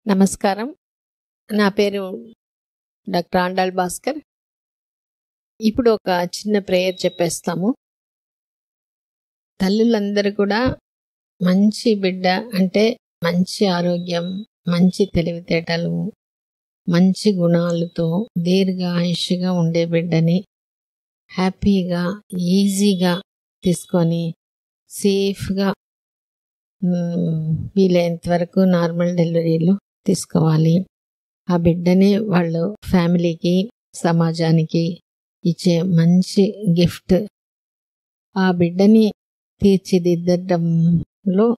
నమస్కారం. నా పేరు డాక్టర్ ఆండాళ్ భాస్కర్. ఇప్పుడు ఒక చిన్న ప్రేయర్ చెప్పేస్తాము. తల్లులందరూ కూడా మంచి బిడ్డ అంటే మంచి ఆరోగ్యం, మంచి తెలివితేటలు, మంచి గుణాలతో దీర్ఘాయుష్గా ఉండే బిడ్డని హ్యాపీగా, ఈజీగా తీసుకొని సేఫ్గా వీలైనంత వరకు నార్మల్ డెలివరీలో తీసుకోవాలి. ఆ బిడ్డని వాళ్ళు ఫ్యామిలీకి, సమాజానికి ఇచ్చే మంచి గిఫ్ట్. ఆ బిడ్డని తీర్చిదిద్దడంలో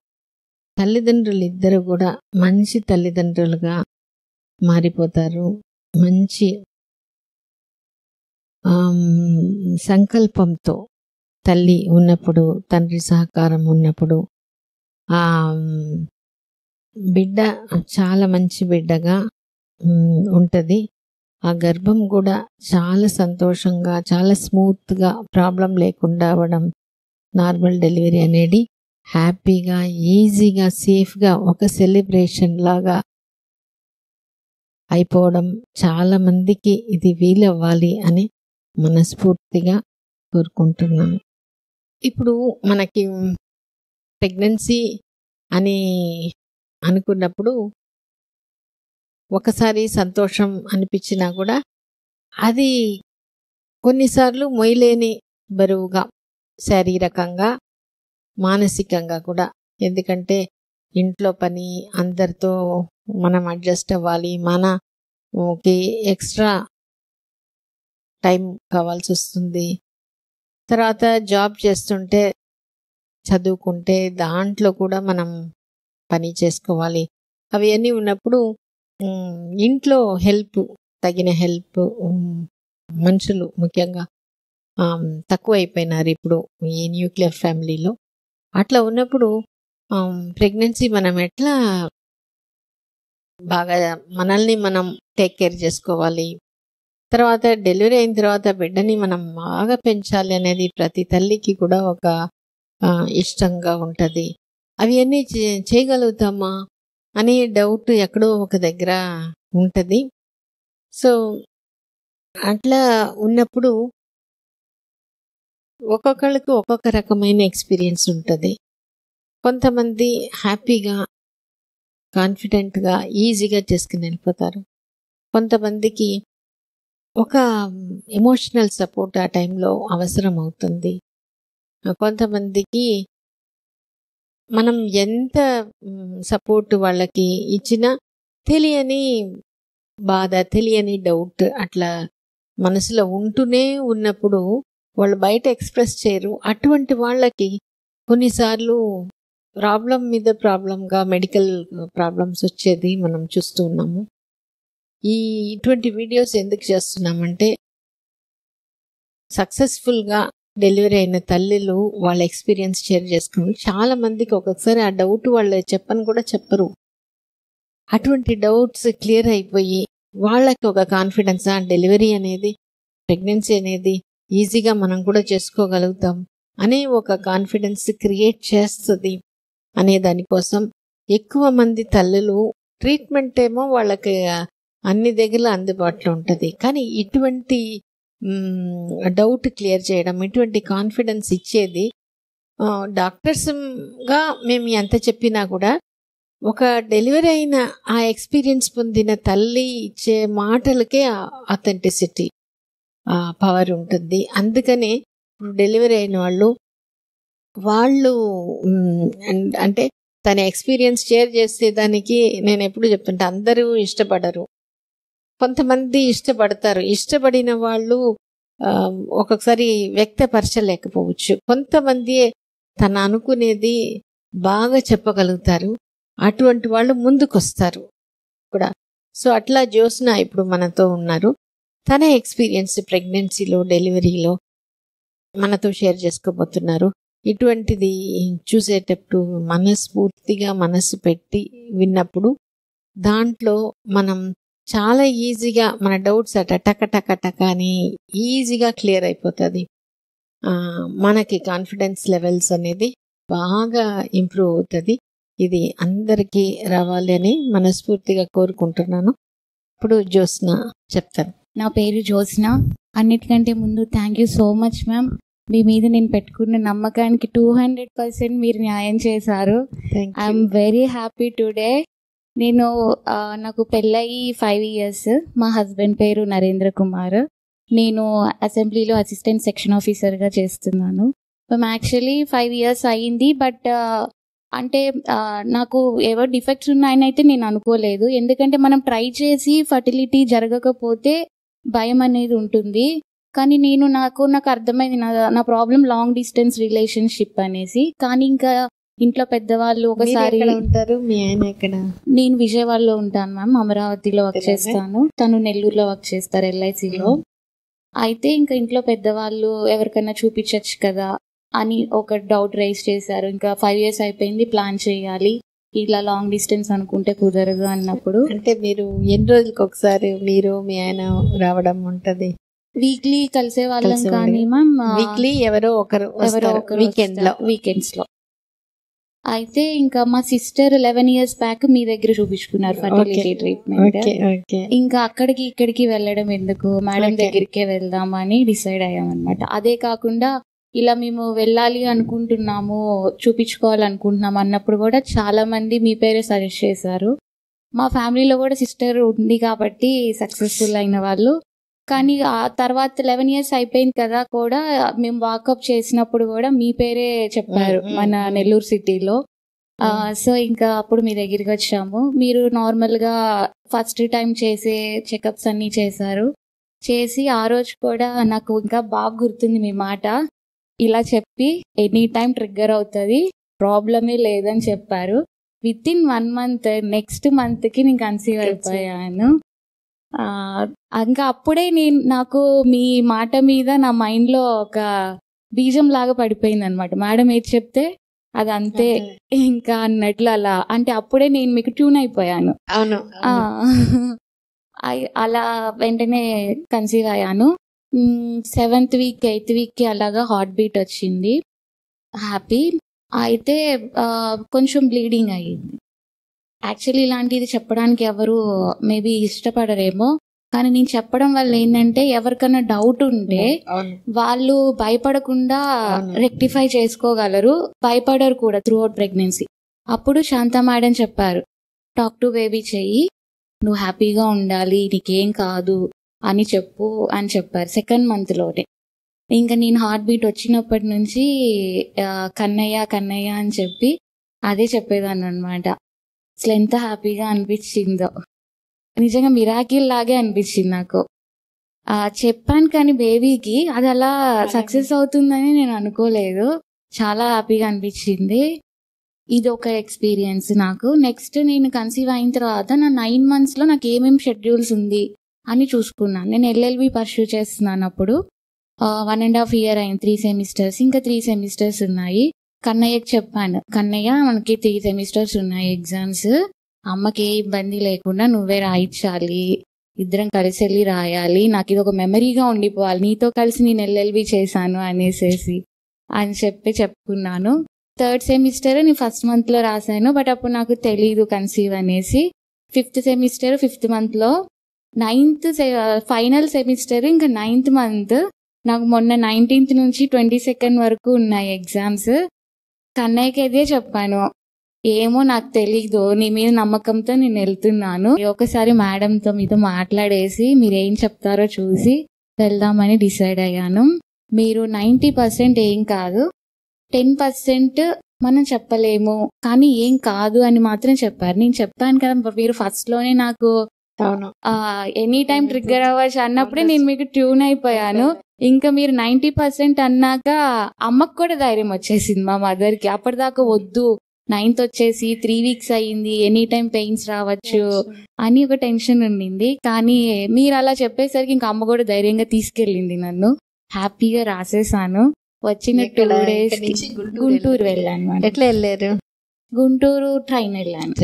తల్లిదండ్రులు ఇద్దరు కూడా మంచి తల్లిదండ్రులుగా మారిపోతారు. మంచి సంకల్పంతో తల్లి ఉన్నప్పుడు, తండ్రి సహకారం ఉన్నప్పుడు ఆ బిడ్డ చాలా మంచి బిడ్డగా ఉంటుంది. ఆ గర్భం కూడా చాలా సంతోషంగా, చాలా స్మూత్గా, ప్రాబ్లం లేకుండా అవ్వడం, నార్మల్ డెలివరీ అనేది హ్యాపీగా, ఈజీగా, సేఫ్గా ఒక సెలబ్రేషన్ లాగా అయిపోవడం చాలా మందికి ఇది వీలవ్వాలి అని మనస్ఫూర్తిగా కోరుకుంటున్నాను. ఇప్పుడు మనకి ప్రెగ్నెన్సీ అని అనుకున్నప్పుడు ఒకసారి సంతోషం అనిపించినా కూడా అది కొన్నిసార్లు మొయ్యలేని బరువుగా, శారీరకంగా, మానసికంగా కూడా. ఎందుకంటే ఇంట్లో పని, అందరితో మనం అడ్జస్ట్ అవ్వాలి, మనకి ఎక్స్ట్రా టైం కావాల్సి వస్తుంది. తర్వాత జాబ్ చేస్తుంటే, చదువుకుంటే దాంట్లో కూడా మనం పని చేసుకోవాలి. అవన్నీ ఉన్నప్పుడు ఇంట్లో హెల్ప్, తగిన హెల్ప్ మనుషులు ముఖ్యంగా తక్కువైపోయినారు ఇప్పుడు ఈ న్యూక్లియర్ ఫ్యామిలీలో. అట్లా ఉన్నప్పుడు ప్రెగ్నెన్సీ మనం ఎట్లా బాగా మనల్ని మనం టేక్ కేర్ చేసుకోవాలి, తర్వాత డెలివరీ అయిన తర్వాత బిడ్డని మనం బాగా పెంచాలి అనేది ప్రతి తల్లికి కూడా ఒక ఇష్టంగా ఉంటుంది. అవి అన్నీ చేయగలుగుతామా అనే డౌట్ ఎక్కడో ఒక దగ్గర ఉంటుంది. సో అట్లా ఉన్నప్పుడు ఒక్కొక్కళ్ళకి ఒక్కొక్క రకమైన ఎక్స్పీరియన్స్ ఉంటుంది. కొంతమంది హ్యాపీగా, కాన్ఫిడెంట్గా, ఈజీగా చేసుకుని వెళ్ళిపోతారు. కొంతమందికి ఒక ఎమోషనల్ సపోర్ట్ ఆ టైంలో అవసరం అవుతుంది. కొంతమందికి మనం ఎంత సపోర్ట్ వాళ్ళకి ఇచ్చినా తెలియని బాధ, తెలియని డౌట్ అట్లా మనసులో ఉంటూనే ఉన్నప్పుడు వాళ్ళు బయట ఎక్స్ప్రెస్ చేయరు. అటువంటి వాళ్ళకి కొన్నిసార్లు ప్రాబ్లం మీద ప్రాబ్లంగా మెడికల్ ప్రాబ్లమ్స్ వచ్చేది మనం చూస్తూ ఉన్నాము. ఇటువంటి వీడియోస్ ఎందుకు చేస్తున్నామంటే సక్సెస్ఫుల్గా డెలివరీ అయిన తల్లులు వాళ్ళ ఎక్స్పీరియన్స్ షేర్ చేసుకుని చాలా మందికి ఒక్కొక్కసారి ఆ డౌట్ వాళ్ళు చెప్పని కూడా చెప్పరు. అటువంటి డౌట్స్ క్లియర్ అయిపోయి వాళ్ళకి ఒక కాన్ఫిడెన్స్, డెలివరీ అనేది, ప్రెగ్నెన్సీ అనేది ఈజీగా మనం కూడా చేసుకోగలుగుతాం అనే ఒక కాన్ఫిడెన్స్ క్రియేట్ చేస్తుంది అనే దానికోసం ఎక్కువ మంది తల్లులు ట్రీట్మెంట్ ఏమో వాళ్ళకి అన్ని దగ్గర అందుబాటులో ఉంటుంది. కానీ ఇటువంటి డౌట్ క్లియర్ చేయడం, ఇటువంటి కాన్ఫిడెన్స్ ఇచ్చేది డాక్టర్స్గా మేము ఎంత చెప్పినా కూడా ఒక డెలివరీ అయిన ఆ ఎక్స్పీరియన్స్ పొందిన తల్లి ఇచ్చే మాటలకే అథెంటిసిటీ, పవర్ ఉంటుంది. అందుకనే డెలివరీ అయిన వాళ్ళు అంటే తన ఎక్స్పీరియన్స్ షేర్ చేసేదానికి నేను ఎప్పుడు చెప్తుంటే అందరూ ఇష్టపడరు, కొంతమంది ఇష్టపడతారు. ఇష్టపడిన వాళ్ళు ఒక్కొక్కసారి వ్యక్తపరచలేకపోవచ్చు. కొంతమంది తన అనుకునేది బాగా చెప్పగలుగుతారు. అటువంటి వాళ్ళు ముందుకొస్తారు కూడా. సో అట్లా జ్యోత్స్న ఇప్పుడు మనతో ఉన్నారు. తన ఎక్స్పీరియన్స్ ప్రెగ్నెన్సీలో, డెలివరీలో మనతో షేర్ చేసుకోబోతున్నారు. ఇటువంటిది చూసేటప్పుడు మనస్ఫూర్తిగా మనసు పెట్టి విన్నప్పుడు దాంట్లో మనం చాలా ఈజీగా మన డౌట్స్ టక అని ఈజీగా క్లియర్ అయిపోతుంది. మనకి కాన్ఫిడెన్స్ లెవెల్స్ అనేది బాగా ఇంప్రూవ్ అవుతుంది. ఇది అందరికీ రావాలి అని మనస్ఫూర్తిగా కోరుకుంటున్నాను. ఇప్పుడు జ్యోత్స్న చెప్తాను. నా పేరు జ్యోత్స్న. అన్నిటికంటే ముందు thank you so much ma'am. మీ మీద నేను పెట్టుకున్న నమ్మకానికి 200% మీరు న్యాయం చేశారు. I'm very happy today. నేను నాకు పెళ్ళయి 5 years. మా హస్బెండ్ పేరు నరేంద్ర కుమార్. నేను అసెంబ్లీలో అసిస్టెంట్ సెక్షన్ ఆఫీసర్గా చేస్తున్నాను. యాక్చువల్లీ 5 years అయ్యింది. బట్ అంటే నాకు ఏవో డిఫెక్ట్స్ ఉన్నాయని అయితే నేను అనుకోలేదు. ఎందుకంటే మనం ట్రై చేసి ఫర్టిలిటీ జరగకపోతే భయం అనేది ఉంటుంది. కానీ నాకు అర్థమైంది నా ప్రాబ్లం లాంగ్ డిస్టెన్స్ రిలేషన్షిప్ అనేసి. కానీ ఇంకా ఇంట్లో పెద్దవాళ్ళు ఒకసారి ఉంటారు. మీ ఆయన ఎక్కడ? నేను విజయవాడలో ఉంటాను మ్యామ్. అమరావతిలో వర్క్ చేస్తాను. తను నెల్లూరులో వర్క్ చేస్తారు LICలో. అయితే ఇంకా ఇంట్లో పెద్దవాళ్ళు ఎవరికైనా చూపించచ్చు కదా అని ఒక డౌట్ రైజ్ చేశారు. ఇంకా 5 years అయిపోయింది, ప్లాన్ చేయాలి, ఇలా లాంగ్ డిస్టెన్స్ అనుకుంటే కుదరదు అన్నప్పుడు. అంటే మీరు ఎన్ని రోజులకి ఒకసారి మీరు మీ ఆయన రావడం ఉంటది? వీక్లీ కలిసే వాళ్ళం. కానీ మ్యామ్ వీక్లీ ఎవరో ఒకరు వీకెండ్స్ లో. అయితే ఇంకా మా సిస్టర్ 11 years బ్యాక్ మీ దగ్గర చూపించుకున్నారు ఫర్టిలిటీ ట్రీట్మెంట్. ఇంకా అక్కడికి ఇక్కడికి వెళ్ళడం ఎందుకు, మేడం దగ్గరికే వెళ్దామని డిసైడ్ అయ్యామన్నమాట. అదే కాకుండా ఇలా మేము వెళ్ళాలి అనుకుంటున్నాము, చూపించుకోవాలనుకుంటున్నాము అన్నప్పుడు కూడా చాలా మంది మీ పేరే సజెస్ట్ చేశారు. మా ఫ్యామిలీలో కూడా సిస్టర్ ఉంది కాబట్టి సక్సెస్ఫుల్ అయిన వాళ్ళు. కానీ ఆ తర్వాత 11 years అయిపోయింది కదా కూడా మేము వాకప్ చేసినప్పుడు కూడా మీ పేరే చెప్పారు మన నెల్లూరు సిటీలో. సో ఇంకా అప్పుడు మీ దగ్గరికి వచ్చాము. మీరు నార్మల్గా ఫస్ట్ టైం చేసే చెకప్స్ అన్నీ చేశారు. చేసి ఆ రోజు కూడా నాకు ఇంకా బాగా గుర్తుంది మీ మాట. ఇలా చెప్పి ఎనీ టైం ట్రిగ్గర్ అవుతుంది, ప్రాబ్లమే లేదని చెప్పారు. విత్ ఇన్ 1 month నెక్స్ట్ మంత్కి నేను కన్సీవ్ అయిపోయాను. ఇంకా అప్పుడే నాకు మీ మాట మీద నా మైండ్లో ఒక బీజం లాగా పడిపోయింది అనమాట. మేడం ఏది చెప్తే అది అంతే ఇంకా అన్నట్లు. అలా అంటే అప్పుడే నేను మీకు ట్యూన్ అయిపోయాను. అవును. అలా వెంటనే కన్సీవ్ అయ్యాను. 7th week 8th weekకి అలాగా హార్ట్ బీట్ వచ్చింది. హ్యాపీ. అయితే కొంచెం బ్లీడింగ్ అయ్యింది. యాక్చువల్లీ ఇలాంటిది చెప్పడానికి ఎవరు మేబీ ఇష్టపడరేమో, కానీ నేను చెప్పడం వల్ల ఏంటంటే ఎవరికైనా డౌట్ ఉంటే వాళ్ళు భయపడకుండా రెక్టిఫై చేసుకోగలరు, భయపడరు కూడా త్రూ అవుట్ ప్రెగ్నెన్సీ. అప్పుడు శాంత మేడం చెప్పారు, టాక్ టు బేబీ చెయ్యి, నువ్వు హ్యాపీగా ఉండాలి, నీకేం కాదు అని చెప్పు అని చెప్పారు 2nd monthలోనే. ఇంకా నేను హార్ట్ బీట్ వచ్చినప్పటి నుంచి కన్నయ్య కన్నయ్య అని చెప్పి అదే చెప్పేదాన్ని అనమాట. అసలు ఎంత హ్యాపీగా అనిపించిందో, నిజంగా మిరాకిల్ లాగే అనిపించింది నాకు. చెప్పాను కానీ బేబీకి అది అలా సక్సెస్ అవుతుందని నేను అనుకోలేదు. చాలా హ్యాపీగా అనిపించింది. ఇది ఒక ఎక్స్పీరియన్స్ నాకు. నెక్స్ట్ నేను కన్సీవ్ అయిన తర్వాత నా 9 monthsలో నాకు ఏమేమి షెడ్యూల్స్ ఉంది అని చూసుకున్నాను. నేను LLB పర్స్యూ చేస్తున్నాను. అప్పుడు 1.5 year అయింది, 3 semesters, ఇంకా 3 semesters ఉన్నాయి. కన్నయ్యకి చెప్పాను, కన్నయ్య మనకి 3 semesters ఉన్నాయి ఎగ్జామ్స్, అమ్మకి ఏ ఇబ్బంది లేకుండా నువ్వే రాయించాలి, ఇద్దరం కలిసి వెళ్ళి రాయాలి, నాకు ఇది ఒక మెమరీగా ఉండిపోవాలి, నీతో కలిసి నేను LLB చేశాను అనేసేసి అని చెప్పుకున్నాను. 3rd semester నేను 1st monthలో రాశాను. బట్ అప్పుడు నాకు తెలీదు కన్సీవ్ అనేసి. 5th semester 5th monthలో, 9th final semester ఇంకా 9th month. నాకు మొన్న 19th నుంచి 22nd వరకు ఉన్నాయి ఎగ్జామ్స్. కన్నయ్యకి అదే చెప్పాను, ఏమో నాకు తెలీదు, నీ మీద నమ్మకంతో నేను వెళ్తున్నాను, ఒకసారి మేడంతో మీతో మాట్లాడేసి మీరేం చెప్తారో చూసి వెళ్దామని డిసైడ్ అయ్యాను. మీరు 90% ఏం కాదు, 10% మనం చెప్పలేము కానీ ఏం కాదు అని మాత్రం చెప్పారు. నేను చెప్పాను కదా మీరు ఫస్ట్లోనే నాకు ఎనీ టైం ట్రిగ్గర్ అవ్వచ్చు అన్నప్పుడే నేను మీకు ట్యూన్ అయిపోయాను. ఇంకా మీరు 90% అన్నాక అమ్మకు కూడా ధైర్యం వచ్చేసింది, మా మదర్కి. అప్పటిదాకా వద్దు, 9th వచ్చేసి 3 weeks అయ్యింది, ఎనీ టైం పెయిన్స్ రావచ్చు అని ఒక టెన్షన్ ఉండింది. కానీ మీరు అలా చెప్పేసరికి ఇంకా అమ్మ కూడా ధైర్యంగా తీసుకెళ్ళింది నన్ను. హ్యాపీగా రాసేసాను. వచ్చిన 2 days గుంటూరు వెళ్ళాను. ఎట్లా వెళ్ళారు? గుంటూరు ట్రైన్ వెళ్ళాను.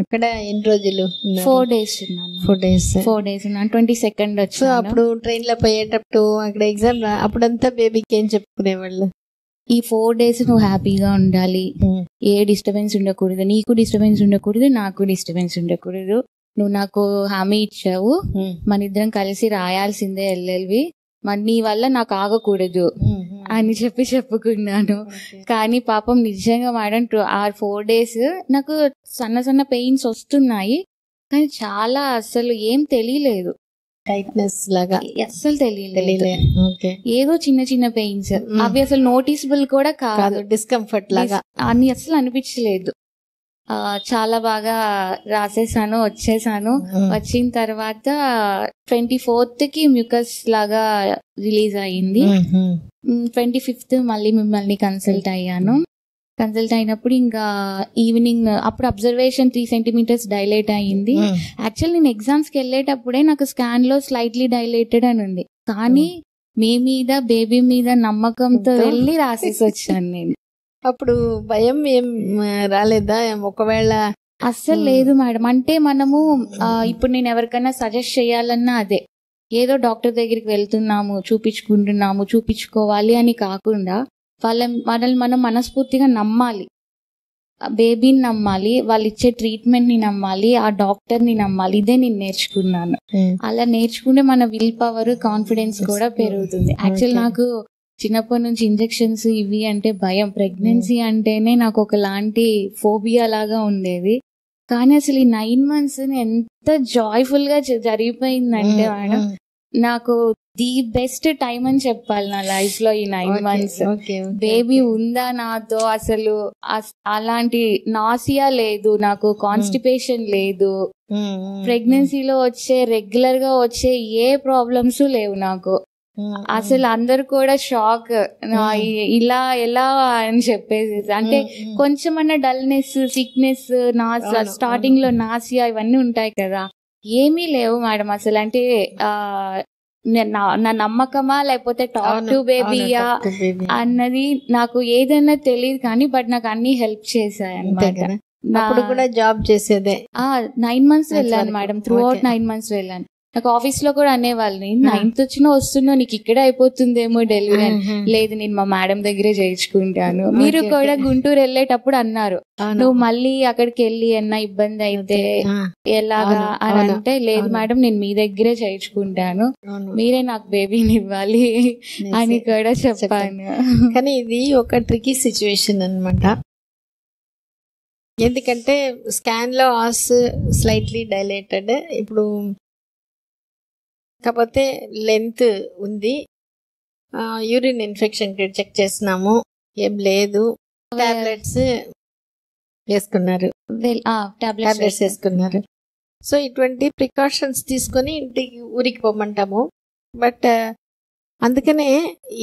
అక్కడ ఎన్ని రోజులు? 4 days ఉన్నాను. 4 days ఉన్నాను. 22nd వచ్చి. అప్పుడు ట్రైన్ లో పోయేటప్పుడు అక్కడ ఎగ్జామ్ అప్పుడంతా బేబీకి ఏం చెప్పుకునేవాళ్ళు? ఈ 4 days నువ్వు హ్యాపీగా ఉండాలి, ఏ డిస్టర్బెన్స్ ఉండకూడదు, నీకు డిస్టర్బెన్స్ ఉండకూడదు, నాకు డిస్టర్బెన్స్ ఉండకూడదు, నువ్వు నాకు హామీ ఇచ్చావు, మన ఇద్దరం కలిసి రాయాల్సిందే ఎల్ఎల్వి, మరి నీ వల్ల నాకు ఆగకూడదు అని చెప్పుకున్నాను. కానీ పాపం నిజంగా మేడం ఆ 4 days నాకు సన్న సన్న పెయిన్స్ వస్తున్నాయి, కానీ చాలా అసలు ఏం తెలియలేదు, టైట్నెస్ లాగా అస్సలు తెలియలేదు. ఏదో చిన్న చిన్న పెయిన్స్, అవి అసలు నోటీసబుల్ కూడా కాదు, డిస్కంఫర్ట్ లాగా అని అసలు అనిపించలేదు. చాలా బాగా రాసేసాను, వచ్చేసాను. వచ్చిన తర్వాత 24th మ్యూకస్ లాగా రిలీజ్ అయ్యింది. 25th మళ్ళీ మిమ్మల్ని కన్సల్ట్ అయ్యాను. కన్సల్ట్ అయినప్పుడు ఇంకా ఈవినింగ్ అప్పుడు అబ్జర్వేషన్ 3 centimeters డైలేట్ అయ్యింది. యాక్చువల్ నేను ఎగ్జామ్స్కి వెళ్ళేటప్పుడే నాకు స్కాన్ లో స్లైట్లీ డైలేటెడ్ అని ఉంది, కానీ మీ మీద బేబీ మీద నమ్మకంతో వెళ్ళి రాసేసి వచ్చాను నేను. అప్పుడు భయం ఏం రాలేదా? ఒకవేళ అస్సలు లేదు మేడం. అంటే మనము ఇప్పుడు నేను ఎవరికైనా సజెస్ట్ చేయాలన్నా అదే, ఏదో డాక్టర్ దగ్గరికి వెళ్తున్నాము, చూపించుకోవాలి అని కాకుండా మనల్ని మనం మనస్ఫూర్తిగా నమ్మాలి, బేబీని నమ్మాలి, వాళ్ళు ఇచ్చే ట్రీట్మెంట్ ని నమ్మాలి, ఆ డాక్టర్ ని నమ్మాలి. ఇదే నేను నేర్చుకున్నాను. అలా నేర్చుకుంటే మన విల్ పవర్, కాన్ఫిడెన్స్ కూడా పెరుగుతుంది. యాక్చువల్ నాకు చిన్నప్పటి నుంచి ఇంజెక్షన్స్ ఇవి అంటే భయం, ప్రెగ్నెన్సీ అంటేనే నాకు ఒకలాంటి ఫోబియా లాగా ఉండేది. కానీ అసలు ఈ 9 months ఎంత జాయ్ఫుల్ గా జరిగిపోయిందంటే మేడం, నాకు ది బెస్ట్ టైం అని చెప్పాలి నా లైఫ్ లో ఈ 9 months. బేబీ ఉందా నాతో, అసలు అలాంటి నాసియా లేదు, నాకు కాన్స్టిపేషన్ లేదు, ప్రెగ్నెన్సీలో వచ్చే రెగ్యులర్ గా వచ్చే ఏ ప్రాబ్లమ్స్ లేవు నాకు. అసలు అందరు కూడా షాక్, ఇలా ఎలా అని చెప్పేసి. అంటే కొంచెమన్నా డల్నెస్, సిక్నెస్, స్టార్టింగ్ లో నాసియా ఇవన్నీ ఉంటాయి కదా, ఏమీ లేవు మేడం అసలు. అంటే నా నమ్మకమా లేకపోతే టాక్ టు బేబీయా అన్నది నాకు ఏదైనా తెలియదు, కానీ బట్ నాకు అన్ని హెల్ప్ చేశాయి అన్నమాట. అప్పుడు కూడా జాబ్ చేసేదే. 9 months వెళ్ళాను మేడం, త్రూ అవుట్ 9 months వెళ్ళాను. నాకు ఆఫీస్ లో కూడా అనేవాళ్ళని, 9th వచ్చినా వస్తున్నావు, నీకు ఇక్కడే అయిపోతుందేమో డెలివరీ. లేదు, నేను మా మేడం దగ్గరే చేయించుకుంటాను. మీరు కూడా గుంటూరు వెళ్ళేటప్పుడు అన్నారు, నువ్వు మళ్ళీ అక్కడికి వెళ్ళి ఏమన్నా ఇబ్బంది అయితే ఎలాగా అని అంటే, లేదు మేడం నేను మీ దగ్గరే చేయించుకుంటాను, మీరే నాకు బేబీని ఇవ్వాలి అని కూడా చెప్పాను. కానీ ఇది ఒక ట్రికీ సిచ్యువేషన్ అన్నమాట. ఎందుకంటే స్కాన్ లో ఆస్ స్లైట్లీ డైలేటెడ్, ఇప్పుడు కాకపోతే లెంత్ ఉంది, యూరిన్ ఇన్ఫెక్షన్ చెక్ చేసినాము, ఏం లేదు, టాబ్లెట్స్ వేసుకున్నారు. సో ఇటువంటి ప్రికాషన్స్ తీసుకొని ఇంటికి ఊరికి పోమంటాము. బట్ అందుకనే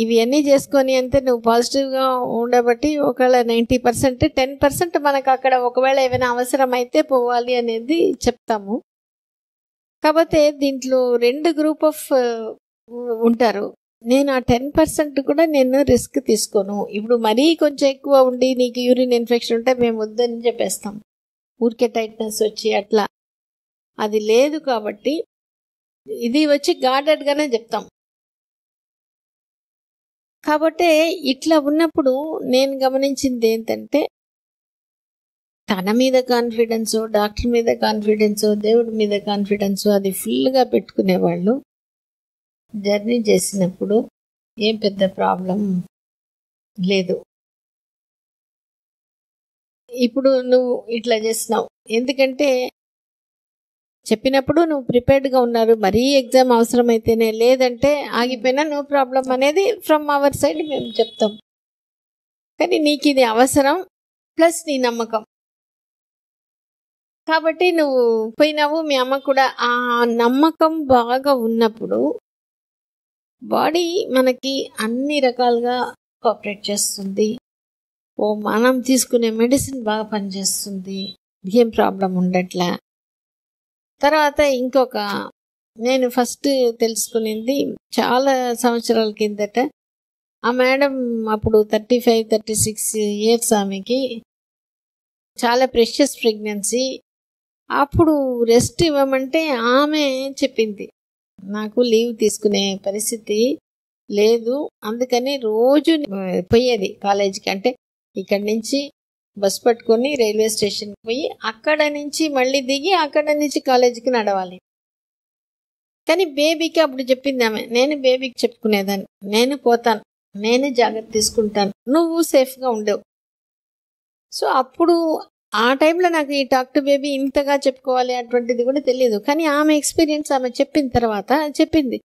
ఇవి అన్నీ చేసుకొని అంతే నువ్వు పాజిటివ్గా ఉండబట్టి ఒకవేళ 90%, 10% మనకు అక్కడ ఒకవేళ ఏమైనా అవసరం అయితే పోవాలి అనేది చెప్తాము. కాకపోతే దీంట్లో 2 గ్రూప్ ఆఫ్ ఉంటారు. నేను ఆ 10% కూడా నేను రిస్క్ తీసుకోను. ఇప్పుడు మరీ కొంచెం ఎక్కువ ఉండి నీకు యూరిన్ ఇన్ఫెక్షన్ ఉంటే మేము వద్దని చెప్పేస్తాం, ఊరికే టైట్నెస్ వచ్చి అట్లా. అది లేదు కాబట్టి ఇది వచ్చి గార్డెడ్గానే చెప్తాం. కాబట్టి ఇట్లా ఉన్నప్పుడు నేను గమనించింది ఏంటంటే, తన మీద కాన్ఫిడెన్స్, డాక్టర్ మీద కాన్ఫిడెన్స్, దేవుడి మీద కాన్ఫిడెన్స్ అది ఫుల్గా పెట్టుకునేవాళ్ళు జర్నీ చేసినప్పుడు ఏం పెద్ద ప్రాబ్లం లేదు. ఇప్పుడు నువ్వు ఇట్లా చేస్తున్నావు ఎందుకంటే చెప్పినప్పుడు నువ్వు ప్రిపేర్డ్గా ఉన్నారు, మరీ ఎగ్జామ్ అవసరమైతేనే, లేదంటే ఆగిపోయినా నో ప్రాబ్లం అనేది ఫ్రమ్ అవర్ సైడ్ మేము చెప్తాం. కానీ నీకు ఇది అవసరం ప్లస్ నీ నమ్మకం కాబట్టి నువ్వు పోయినావు. మీ అమ్మ కూడా ఆ నమ్మకం బాగా ఉన్నప్పుడు బాడీ మనకి అన్ని రకాలుగా కోఆపరేట్ చేస్తుంది. మనం తీసుకునే మెడిసిన్ బాగా పనిచేస్తుంది, ఏం ప్రాబ్లం ఉండట్లే. తర్వాత ఇంకొక నేను ఫస్ట్ తెలుసుకునేది చాలా సంవత్సరాల కిందట, ఆ మేడం అప్పుడు 35-36 years ఆమెకి, చాలా ప్రెషియస్ ప్రెగ్నెన్సీ. అప్పుడు రెస్ట్ ఇవ్వమంటే ఆమె చెప్పింది, నాకు లీవ్ తీసుకునే పరిస్థితి లేదు. అందుకని రోజు పోయేది కాలేజీకి. అంటే ఇక్కడి నుంచి బస్ పట్టుకొని రైల్వే స్టేషన్కి పోయి అక్కడ నుంచి మళ్ళీ దిగి అక్కడ నుంచి కాలేజీకి నడవాలి. కానీ బేబీకి అప్పుడు చెప్పింది ఆమె, నేను బేబీకి చెప్పుకునేదాన్ని, నేను పోతాను, నేను జాగ్రత్త తీసుకుంటాను, నువ్వు సేఫ్గా ఉండవు. సో అప్పుడు ఆ టైంలో నాకు ఈ టాక్ టు బేబీ ఇంతగా చెప్పుకోవాలి అటువంటిది కూడా తెలియదు. కానీ ఆమె ఎక్స్పీరియన్స్ ఆమె చెప్పిన తర్వాత చెప్పింది.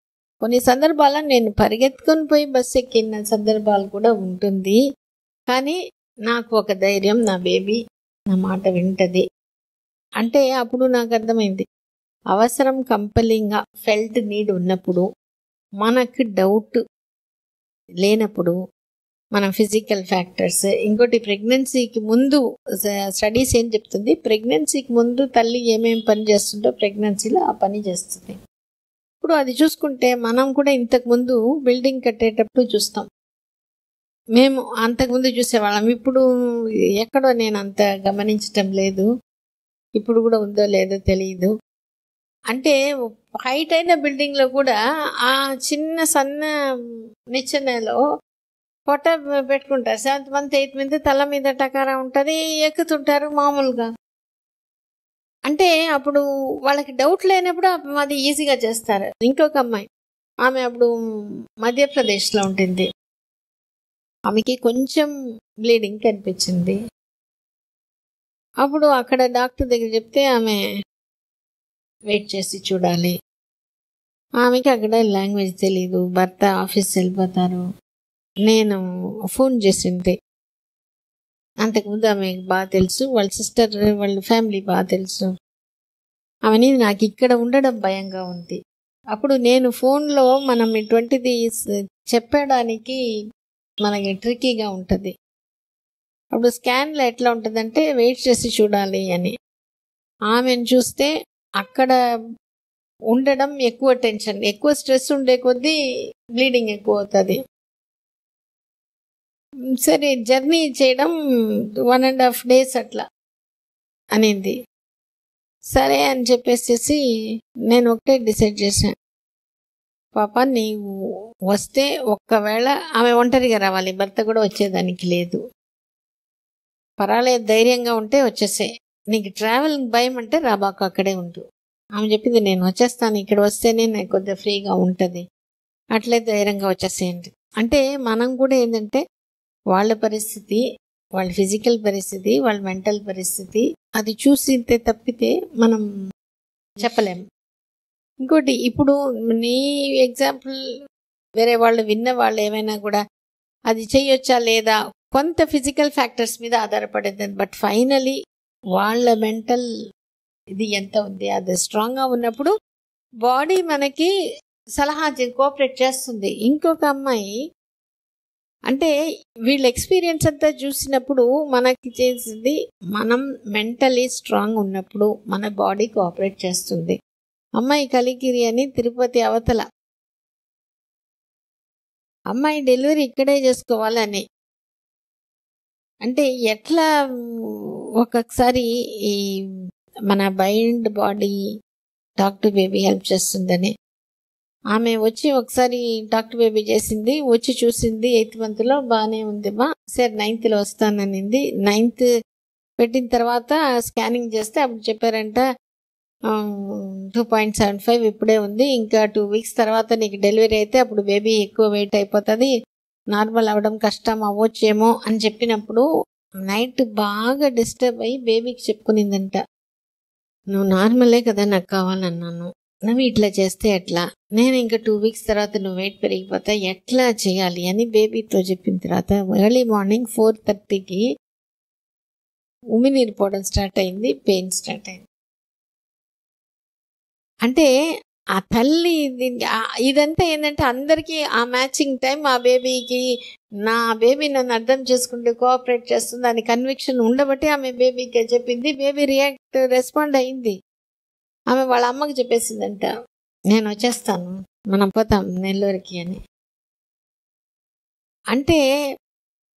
కొన్ని సందర్భాల్లో నేను పరిగెత్తుకొని పోయి బస్సు ఎక్కిన సందర్భాలు కూడా ఉంటుంది. కానీ నాకు ఒక ధైర్యం, నా బేబీ నా మాట వింటది అంటే అప్పుడు నాకు అర్థమైంది. అవసరం కంపల్లింగ్గా ఫెల్ట్ నీడ్ ఉన్నప్పుడు, మనకు డౌట్ లేనప్పుడు, మనం ఫిజికల్ ఫ్యాక్టర్స్, ఇంకోటి ప్రెగ్నెన్సీకి ముందు స్టడీస్ ఏం చెప్తుంది, ప్రెగ్నెన్సీకి ముందు తల్లి ఏమేమి పని చేస్తుందో ప్రెగ్నెన్సీలో ఆ పని చేస్తుంది. ఇప్పుడు అది చూసుకుంటే మనం కూడా ఇంతకుముందు బిల్డింగ్ కట్టేటప్పుడు చూస్తాం. మేము అంతకుముందు చూసేవాళ్ళం. ఇప్పుడు ఎక్కడో నేను అంత గమనించటం లేదు. ఇప్పుడు కూడా ఉందో లేదో తెలియదు. అంటే హైట్ అయిన బిల్డింగ్లో కూడా ఆ చిన్న సన్న నిచ్చెనలో పొట్ట పెట్టుకుంటారు. 7th month 8th month తల మీద టకారా ఉంటుంది, ఎక్కుతుంటారు మామూలుగా. అంటే అప్పుడు వాళ్ళకి డౌట్ లేనప్పుడు అది ఈజీగా చేస్తారు. ఇంకొక అమ్మాయి, ఆమె అప్పుడు మధ్యప్రదేశ్లో ఉంటుంది. ఆమెకి కొంచెం బ్లీడింగ్ కనిపించింది. అప్పుడు అక్కడ డాక్టర్ దగ్గర చెప్తే ఆమె వెయిట్ చేసి చూడాలి. ఆమెకి అక్కడ లాంగ్వేజ్ తెలీదు, భర్త ఆఫీస్ వెళ్ళిపోతారు. నేను ఫోన్ చేసింది. అంతకుముందు ఆమెకు బాగా తెలుసు, వాళ్ళ సిస్టర్ వాళ్ళ ఫ్యామిలీ బాగా తెలుసు. ఆమెని నాకు ఇక్కడ ఉండడం భయంగా ఉంది. అప్పుడు నేను ఫోన్లో మనం ఇటువంటిది చెప్పడానికి మనకి ట్రిక్కీగా ఉంటుంది. అప్పుడు స్కాన్లో ఎట్లా ఉంటుందంటే వెయిట్ చేసి చూడాలి అని. ఆమెను చూస్తే అక్కడ ఉండడం ఎక్కువ టెన్షన్, ఎక్కువ స్ట్రెస్ ఉండే కొద్దీ బ్లీడింగ్ ఎక్కువ అవుతుంది. సరే జర్నీ చేయడం 1.5 days అట్లా అనింది. సరే అని చెప్పేసి నేను ఒకటే డిసైడ్ చేశాను, పాప నీవు వస్తే ఒక్కవేళ ఆమె ఒంటరిగా రావాలి, భర్త కూడా వచ్చేదానికి లేదు, పర్వాలేదు ధైర్యంగా ఉంటే వచ్చేసే, నీకు ట్రావెలింగ్ భయం అంటే రాబాకు, అక్కడే ఉండు. ఆమె చెప్పింది నేను వచ్చేస్తాను, ఇక్కడ వస్తేనే నాకు కొద్దిగా ఫ్రీగా ఉంటుంది, అట్లే ధైర్యంగా వచ్చేసేయండి. అంటే మనం కూడా ఏంటంటే వాళ్ళ పరిస్థితి, వాళ్ళ ఫిజికల్ పరిస్థితి, వాళ్ళ మెంటల్ పరిస్థితి అది చూసితే తప్పితే మనం చెప్పలేం. ఇంకోటి ఇప్పుడు నీ ఎగ్జాంపుల్ వేరే వాళ్ళు విన్న వాళ్ళు ఏమైనా కూడా అది చేయొచ్చా లేదా కొంత ఫిజికల్ ఫ్యాక్టర్స్ మీద ఆధారపడేది. బట్ ఫైనలీ వాళ్ళ మెంటల్ ఇది ఎంత ఉంది, అది స్ట్రాంగ్గా ఉన్నప్పుడు బాడీ మనకి సలహా కోఆపరేట్ చేస్తుంది. ఇంకొక అమ్మాయి అంటే వీళ్ళ ఎక్స్పీరియన్స్ అంతా చూసినప్పుడు మనకి చేసింది, మనం మెంటలీ స్ట్రాంగ్ ఉన్నప్పుడు మన బాడీ కోఆపరేట్ చేస్తుంది. అమ్మాయి కలికిరి అని తిరుపతి అవతల, అమ్మాయి డెలివరీ ఇక్కడే చేసుకోవాలని. అంటే ఎట్లా ఒక్కొక్కసారి ఈ మన mind body talk to baby help చేస్తుందని. ఆమె వచ్చి ఒకసారి టాక్ టు బేబీ చేసింది, వచ్చి చూసింది 8th month బాగానే ఉంది మా, సరే 9th వస్తాననింది. 9th పెట్టిన తర్వాత స్కానింగ్ చేస్తే అప్పుడు చెప్పారంట 2.75 ఇప్పుడే ఉంది, ఇంకా 2 weeks తర్వాత నీకు డెలివరీ అయితే అప్పుడు బేబీ ఎక్కువ వెయిట్ అయిపోతుంది, నార్మల్ అవ్వడం కష్టం అవ్వచ్చేమో అని చెప్పినప్పుడు నైట్ బాగా డిస్టర్బ్ అయ్యి బేబీకి చెప్పుకునిందంట, నువ్వు నార్మలే కదా నాకు కావాలన్నాను, నువ్వు ఇట్లా చేస్తే ఎట్లా, నేను ఇంకా 2 weeks తర్వాత నువ్వు వెయిట్ పెరిగిపోతా ఎట్లా చేయాలి అని బేబీతో చెప్పిన తర్వాత ఎర్లీ మార్నింగ్ 4:30కి ఉమినీరు పోవడం స్టార్ట్ అయింది, పెయిన్ స్టార్ట్ అయింది. అంటే ఆ తల్లి ఇదంతా ఏంటంటే అందరికీ ఆ మ్యాచింగ్ టైం ఆ బేబీకి, నా బేబీ నన్ను అర్థం చేసుకుంటూ కోఆపరేట్ చేస్తుంది అని కన్విక్షన్ ఉండబట్టి ఆమె బేబీకి చెప్పింది. బేబీ రెస్పాండ్ అయింది. ఆమె వాళ్ళ అమ్మకి చెప్పేసిందంట, నేను వచ్చేస్తాను మనం పోతాం నెల్లూరుకి అని. అంటే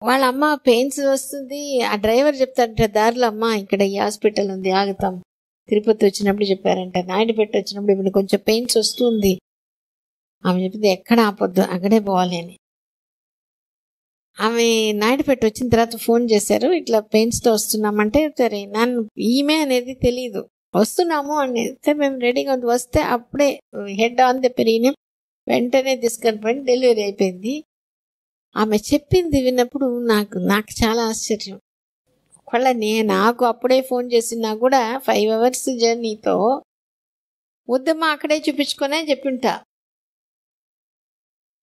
వాళ్ళ అమ్మ పెయిన్స్ వస్తుంది, ఆ డ్రైవర్ చెప్తాడంట దారిలో, అమ్మ ఇక్కడ ఈ హాస్పిటల్ ఉంది ఆగుతాం, తిరుపతి వచ్చినప్పుడు చెప్పారంట, నాయుడుపేట వచ్చినప్పుడు ఇప్పుడు కొంచెం పెయిన్స్ వస్తుంది, ఆమె చెప్పింది ఎక్కడ ఆపొద్దు, అక్కడే పోవాలి అని. ఆమె నాయుడుపేట వచ్చిన తర్వాత ఫోన్ చేశారు, ఇట్లా పెయిన్స్తో వస్తున్నామంటే. సరే నన్ను ఈమె అనేది తెలీదు, వస్తున్నాము అని. సరే మేము రెడీగా వస్తే అప్పుడే హెడ్ ఆన్ ద పెరిగిన వెంటనే తీసుకొని పోయి డెలివరీ అయిపోయింది. ఆమె చెప్పింది విన్నప్పుడు నాకు చాలా ఆశ్చర్యం. ఒకవేళ నాకు అప్పుడే ఫోన్ చేసినా కూడా 5 hours జర్నీతో వద్దమ్మా అక్కడే చూపించుకొనే చెప్పింటా.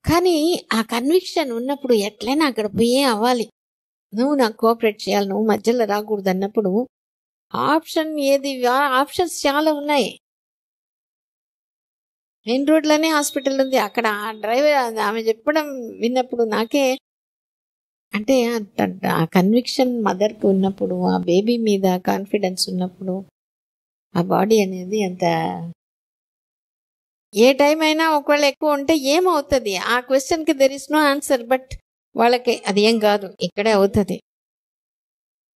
కానీ ఆ కన్విక్షన్ ఉన్నప్పుడు ఎట్లయినా అక్కడ పోయే అవ్వాలి, నువ్వు నాకు కోఆపరేట్ చేయాలి, నువ్వు మధ్యలో రాకూడదు అన్నప్పుడు ఆప్షన్ ఏది? ఆప్షన్స్ చాలా ఉన్నాయి. మెయిన్ రోడ్లోనే హాస్పిటల్ ఉంది. అక్కడ ఆ డ్రైవర్ ఆమె చెప్పడం విన్నప్పుడు నాకే అంటే ఆ కన్విక్షన్ మదర్కి ఉన్నప్పుడు, ఆ బేబీ మీద కాన్ఫిడెన్స్ ఉన్నప్పుడు, ఆ బాడీ అనేది అంత ఏ టైం అయినా ఒకవేళ ఎక్కువ ఉంటే ఏమవుతుంది ఆ క్వశ్చన్కి there is no answer. But వాళ్ళకి అది ఏం కాదు, ఇక్కడే అవుతుంది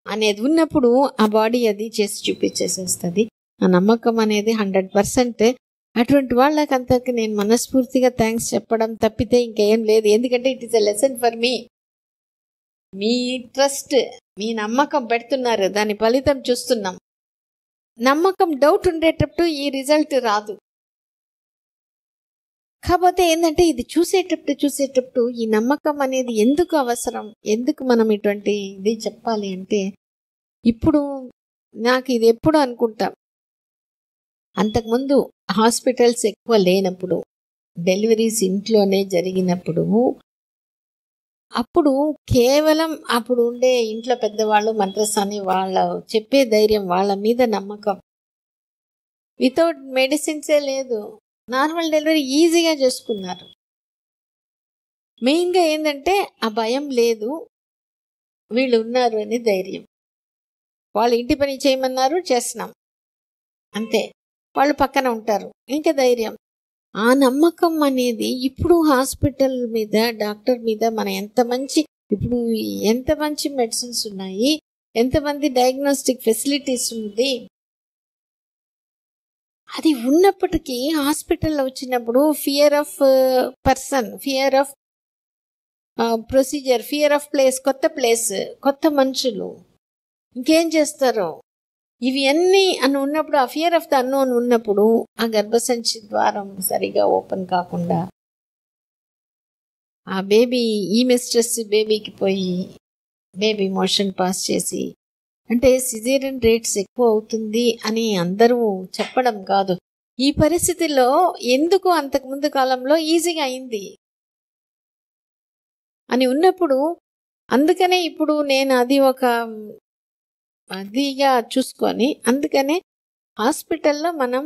అనేది ఉన్నప్పుడు ఆ బాడీ అది చేసి చూపించేసేస్తుంది. ఆ నమ్మకం అనేది 100%. అటువంటి వాళ్ళకి అంతకి నేను మనస్ఫూర్తిగా థ్యాంక్స్ చెప్పడం తప్పితే ఇంకేం లేదు. ఎందుకంటే it is a lesson for me. మీ ట్రస్ట్, మీ నమ్మకం పెడుతున్నారు, దాని ఫలితం చూస్తున్నాం. నమ్మకం డౌట్ ఉండేటప్పుడు ఈ రిజల్ట్ రాదు. కాకపోతే ఏంటంటే ఇది చూసేటప్పుడు ఈ నమ్మకం అనేది ఎందుకు అవసరం, ఎందుకు మనం ఇటువంటి ఇది చెప్పాలి అంటే, ఇప్పుడు నాకు ఇది ఎప్పుడు అనుకుంటా, అంతకుముందు హాస్పిటల్స్ ఎక్కువ లేనప్పుడు, డెలివరీస్ ఇంట్లోనే జరిగినప్పుడు, అప్పుడు కేవలం అప్పుడు ఉండే ఇంట్లో పెద్దవాళ్ళు మద్రసాని వాళ్ళ చెప్పే ధైర్యం, వాళ్ళ మీద నమ్మకం, వితౌట్ మెడిసిన్సే లేదు, నార్మల్ డెలివరీ ఈజీగా చేసుకున్నారు. మెయిన్గా ఏంటంటే ఆ భయం లేదు, వీళ్ళు ఉన్నారు అనే ధైర్యం. వాళ్ళు ఇంటి పని చేయమన్నారు, చేస్తున్నాం అంతే, వాళ్ళు పక్కన ఉంటారు, ఇంకా ధైర్యం. ఆ నమ్మకం అనేది ఇప్పుడు హాస్పిటల్ మీద, డాక్టర్ మీద మన ఇప్పుడు ఎంత మంచి మెడిసిన్స్ ఉన్నాయి, ఎంతమంది డయాగ్నోస్టిక్ ఫెసిలిటీస్ ఉంది. అది ఉన్నప్పటికీ హాస్పిటల్లో వచ్చినప్పుడు fear of person, fear of procedure, fear of place, కొత్త ప్లేస్, కొత్త మనుషులు, ఇంకేం చేస్తారో ఇవి అన్నీ అని ఉన్నప్పుడు, ఆ ఫియర్ ఆఫ్ ద అన్నోన్ ఉన్నప్పుడు, ఆ గర్భసంచి ద్వారం సరిగా ఓపెన్ కాకుండా ఆ బేబీ ఈమె స్ట్రెస్ బేబీకి పోయి బేబీ మోషన్ పాస్ చేసి, అంటే సిజేరియన్ రేట్స్ ఎక్కువ అవుతుంది అని అందరూ చెప్పడం కాదు, ఈ పరిస్థితిలో ఎందుకు అంతకుముందు కాలంలో ఈజీగా అయింది అని ఉన్నప్పుడు, అందుకనే ఇప్పుడు నేను అదిగా చూసుకొని, అందుకనే హాస్పిటల్లో మనం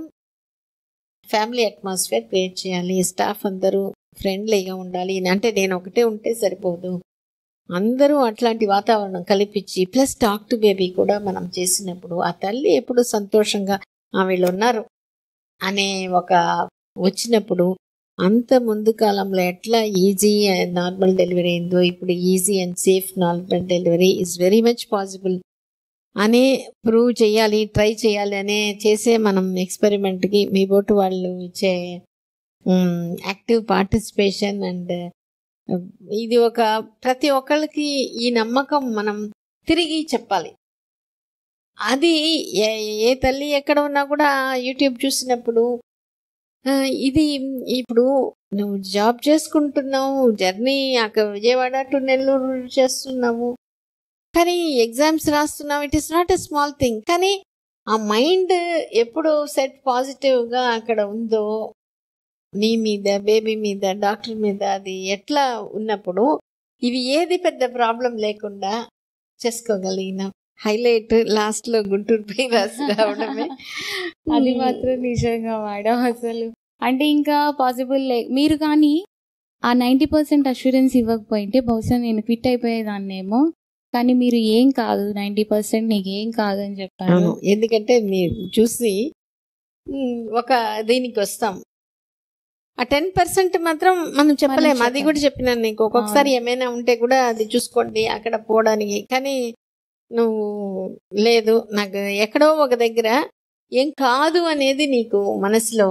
ఫ్యామిలీ అట్మాస్ఫియర్ క్రియేట్ చేయాలి, స్టాఫ్ అందరూ ఫ్రెండ్లీగా ఉండాలి. అంటే నేను ఒకటే ఉంటే సరిపోదు, అందరూ అట్లాంటి వాతావరణం కల్పించి, ప్లస్ టాక్ టు బేబీ కూడా మనం చేసినప్పుడు ఆ తల్లి ఎప్పుడు సంతోషంగా వీళ్ళు ఉన్నారు అనే వచ్చినప్పుడు, అంత ముందు కాలంలో ఎట్లా ఈజీ నార్మల్ డెలివరీ అయిందో, ఇప్పుడు easy and safe normal delivery is very much possible అనే ప్రూవ్ చేయాలి, ట్రై చేయాలి అనే చేసే మనం ఎక్స్పెరిమెంట్కి మీ బోటు వాళ్ళు ఇచ్చే యాక్టివ్ పార్టిసిపేషన్. అండ్ ఇది ప్రతి ఒక్కళ్ళకి ఈ నమ్మకం మనం తిరిగి చెప్పాలి. అది ఏ తల్లి ఎక్కడ ఉన్నా కూడా యూట్యూబ్ చూసినప్పుడు, ఇది ఇప్పుడు నువ్వు జాబ్ చేసుకుంటున్నావు, జర్నీ అక్కడ విజయవాడ టు నెల్లూరు చేస్తున్నావు, కానీ ఎగ్జామ్స్ రాస్తున్నావు, it is not a small thing. కానీ ఆ మైండ్ ఎప్పుడు సెట్ పాజిటివ్గా అక్కడ ఉందో, నీ మీద, బేబీ మీద, డాక్టర్ మీద, అది ఎట్లా ఉన్నప్పుడు ఇవి ఏది పెద్ద ప్రాబ్లం లేకుండా చేసుకోగలిగిన హైలైట్ లాస్ట్లో గుంటూరు పై రాసి రావడమే. అది మాత్రం నిజంగా మేడం, అసలు అంటే ఇంకా పాసిబుల్ మీరు కానీ ఆ 90% అష్యూరెన్స్ ఇవ్వకపోయింటే బహుశా నేను క్విట్ అయిపోయేదాన్నేమో. కానీ మీరు ఏం కాదు, 90% నీకు ఏం కాదు అని చెప్పారు. ఎందుకంటే మీరు చూసి దీనికి వస్తాం, ఆ 10% మాత్రం మనం చెప్పలేము. అది కూడా చెప్పినాను నీకు, ఒక్కొక్కసారి ఏమైనా ఉంటే కూడా అది చూసుకోండి అక్కడ పోవడానికి. కానీ నువ్వు లేదు, నాకు ఎక్కడో ఒక దగ్గర ఏం కాదు అనేది నీకు మనసులో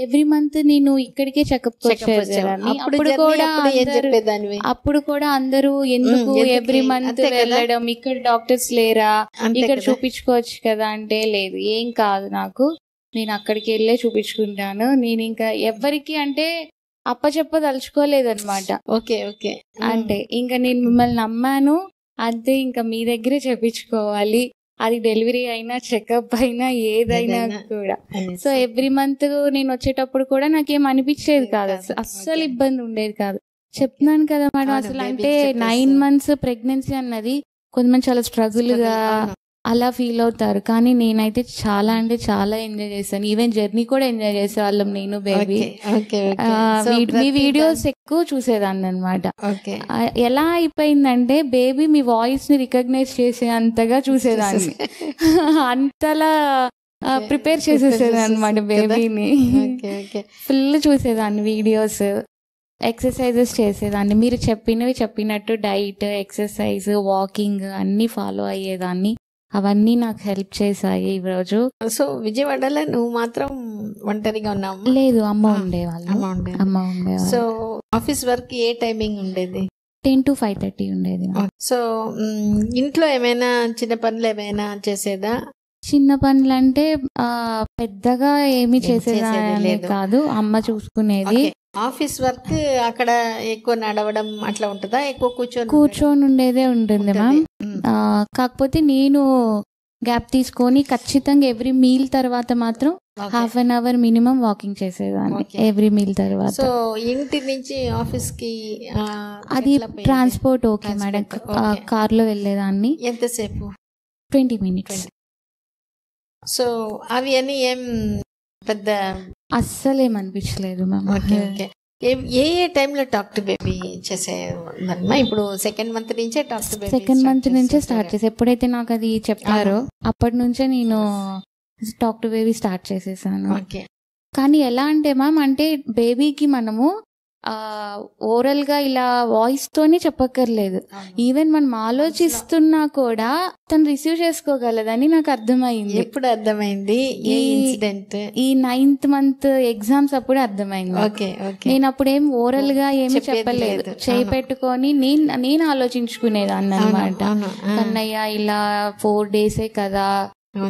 ఎవ్రీ మంత్ నేను ఇక్కడికే చెకప్ వచ్చేదాన్ని. అప్పుడు కూడా అందరూ ఎందుకు ఎవ్రీ మంత్ వెళ్ళడం, ఇక్కడ డాక్టర్స్ లేరా, ఇక్కడ చూపించుకోవచ్చు కదా అంటే, లేదు ఏం కాదు నాకు, నేను అక్కడికి వెళ్ళే చూపించుకుంటాను. నేను ఇంకా ఎవరికి అంటే అప్పచెప్పదలుచుకోలేదన్నమాట. ఓకే ఓకే అంటే ఇంకా నేను మిమ్మల్ని నమ్మాను అంతే, ఇంకా మీ దగ్గరే చెప్పించుకోవాలి, అది డెలివరీ అయినా చెకప్ అయినా ఏదైనా కూడా. సో ఎవ్రీ మంత్ నేను వచ్చేటప్పుడు కూడా నాకేం అనిపించేది కాదు, అస్సలు ఇబ్బంది ఉండేది కాదు. చెప్తున్నాను కదా మేడం, అసలు అంటే 9 months ప్రెగ్నెన్సీ అన్నది కొంతమంది చాలా స్ట్రగుల్ గా అలా ఫీల్ అవుతారు, కానీ నేనైతే చాలా అంటే చాలా ఎంజాయ్ చేశాను. ఈవెన్ జర్నీ కూడా ఎంజాయ్ చేసేవాళ్ళం నేను బేబీ. మీ వీడియోస్ ఎక్కువ చూసేదాన్ని అనమాట. ఎలా అయిపోయిందంటే బేబీ మీ వాయిస్ ని రికగ్నైజ్ చేసే అంతగా చూసేదాన్ని, అంతలా ప్రిపేర్ చేసేసేది అనమాట బేబీని. ఫుల్ చూసేదాన్ని వీడియోస్, ఎక్సర్సైజెస్ చేసేదాన్ని. మీరు చెప్పినట్టు డైట్, ఎక్సర్సైజ్, వాకింగ్ అన్ని ఫాలో అయ్యేదాన్ని. అవన్నీ నాకు హెల్ప్ చేశాయి ఈ రోజు. సో విజయవాడలో నువ్వు మాత్రం ఒంటరిగా ఉన్నావు? లేదు, అమ్మ ఉండేవాళ్ళు. అమ్మ ఉండేవాళ్ళు. సో ఆఫీస్ వర్క్ ఏ టైమింగ్ ఉండేది? 10 to 5:30 ఉండేది. సో ఇంట్లో ఏమైనా చిన్న పనులు ఏమైనా చేసేదా? చిన్న పనులు అంటే పెద్దగా ఏమి చేసేదాన్ని కాదు, అమ్మ చూసుకునేది. ఆఫీస్ వర్క్ అక్కడ ఎక్కువ నడవడం అట్లా ఉంటుందా? ఎక్కువ కూర్చొని ఉండేదే ఉంటుంది మ్యామ్. కాకపోతే నేను గ్యాప్ తీసుకొని ఖచ్చితంగా ఎవ్రీ మీల్ తర్వాత మాత్రం ½ an hour మినిమం వాకింగ్ చేసేదాన్ని ఎవ్రీ మీల్ తర్వాత. సో ఇంటి నుంచి ఆఫీస్ కి అది ట్రాన్స్పోర్ట్ ఓకే మేడం, కార్ లో వెళ్ళేదాన్ని. ఎంతసేపు? 20 minutes. సో అవి అని ఏం పెద్ద అస్సలు ఏమనిపించలేదు మ్యామ్. ఏ ఏ టైంలో టాక్ టు బేబీ చేసేదమ్మా? ఇప్పుడు సెకండ్ మంత్ నుంచే talk to baby? Second month నుంచే స్టార్ట్ చేసి, ఎప్పుడైతే నాకు అది చెప్పారో అప్పటి నుంచే నేను టాక్ టు బేబీ స్టార్ట్ చేసేసాను. కానీ ఎలా అంటే మ్యామ్, అంటే బేబీకి మనము ఓరల్ గా ఇలా వాయిస్ తోనే చెప్పక్కర్లేదు, ఈవెన్ మనం ఆలోచిస్తున్నా కూడా తను రిసీవ్ చేసుకోగలదని నాకు అర్థమైంది. ఎప్పుడు అర్థమైంది? ఈ ఇన్సిడెంట్ ఈ 9th month ఎగ్జామ్స్ అప్పుడు అర్థమైంది. నేను అప్పుడేం ఓరల్ గా ఏమి చెప్పలేదు, చేయి పెట్టుకొని నేను ఆలోచించుకునేదాన్ని అన్నమాట. కన్నయ్య ఇలా 4 days కదా,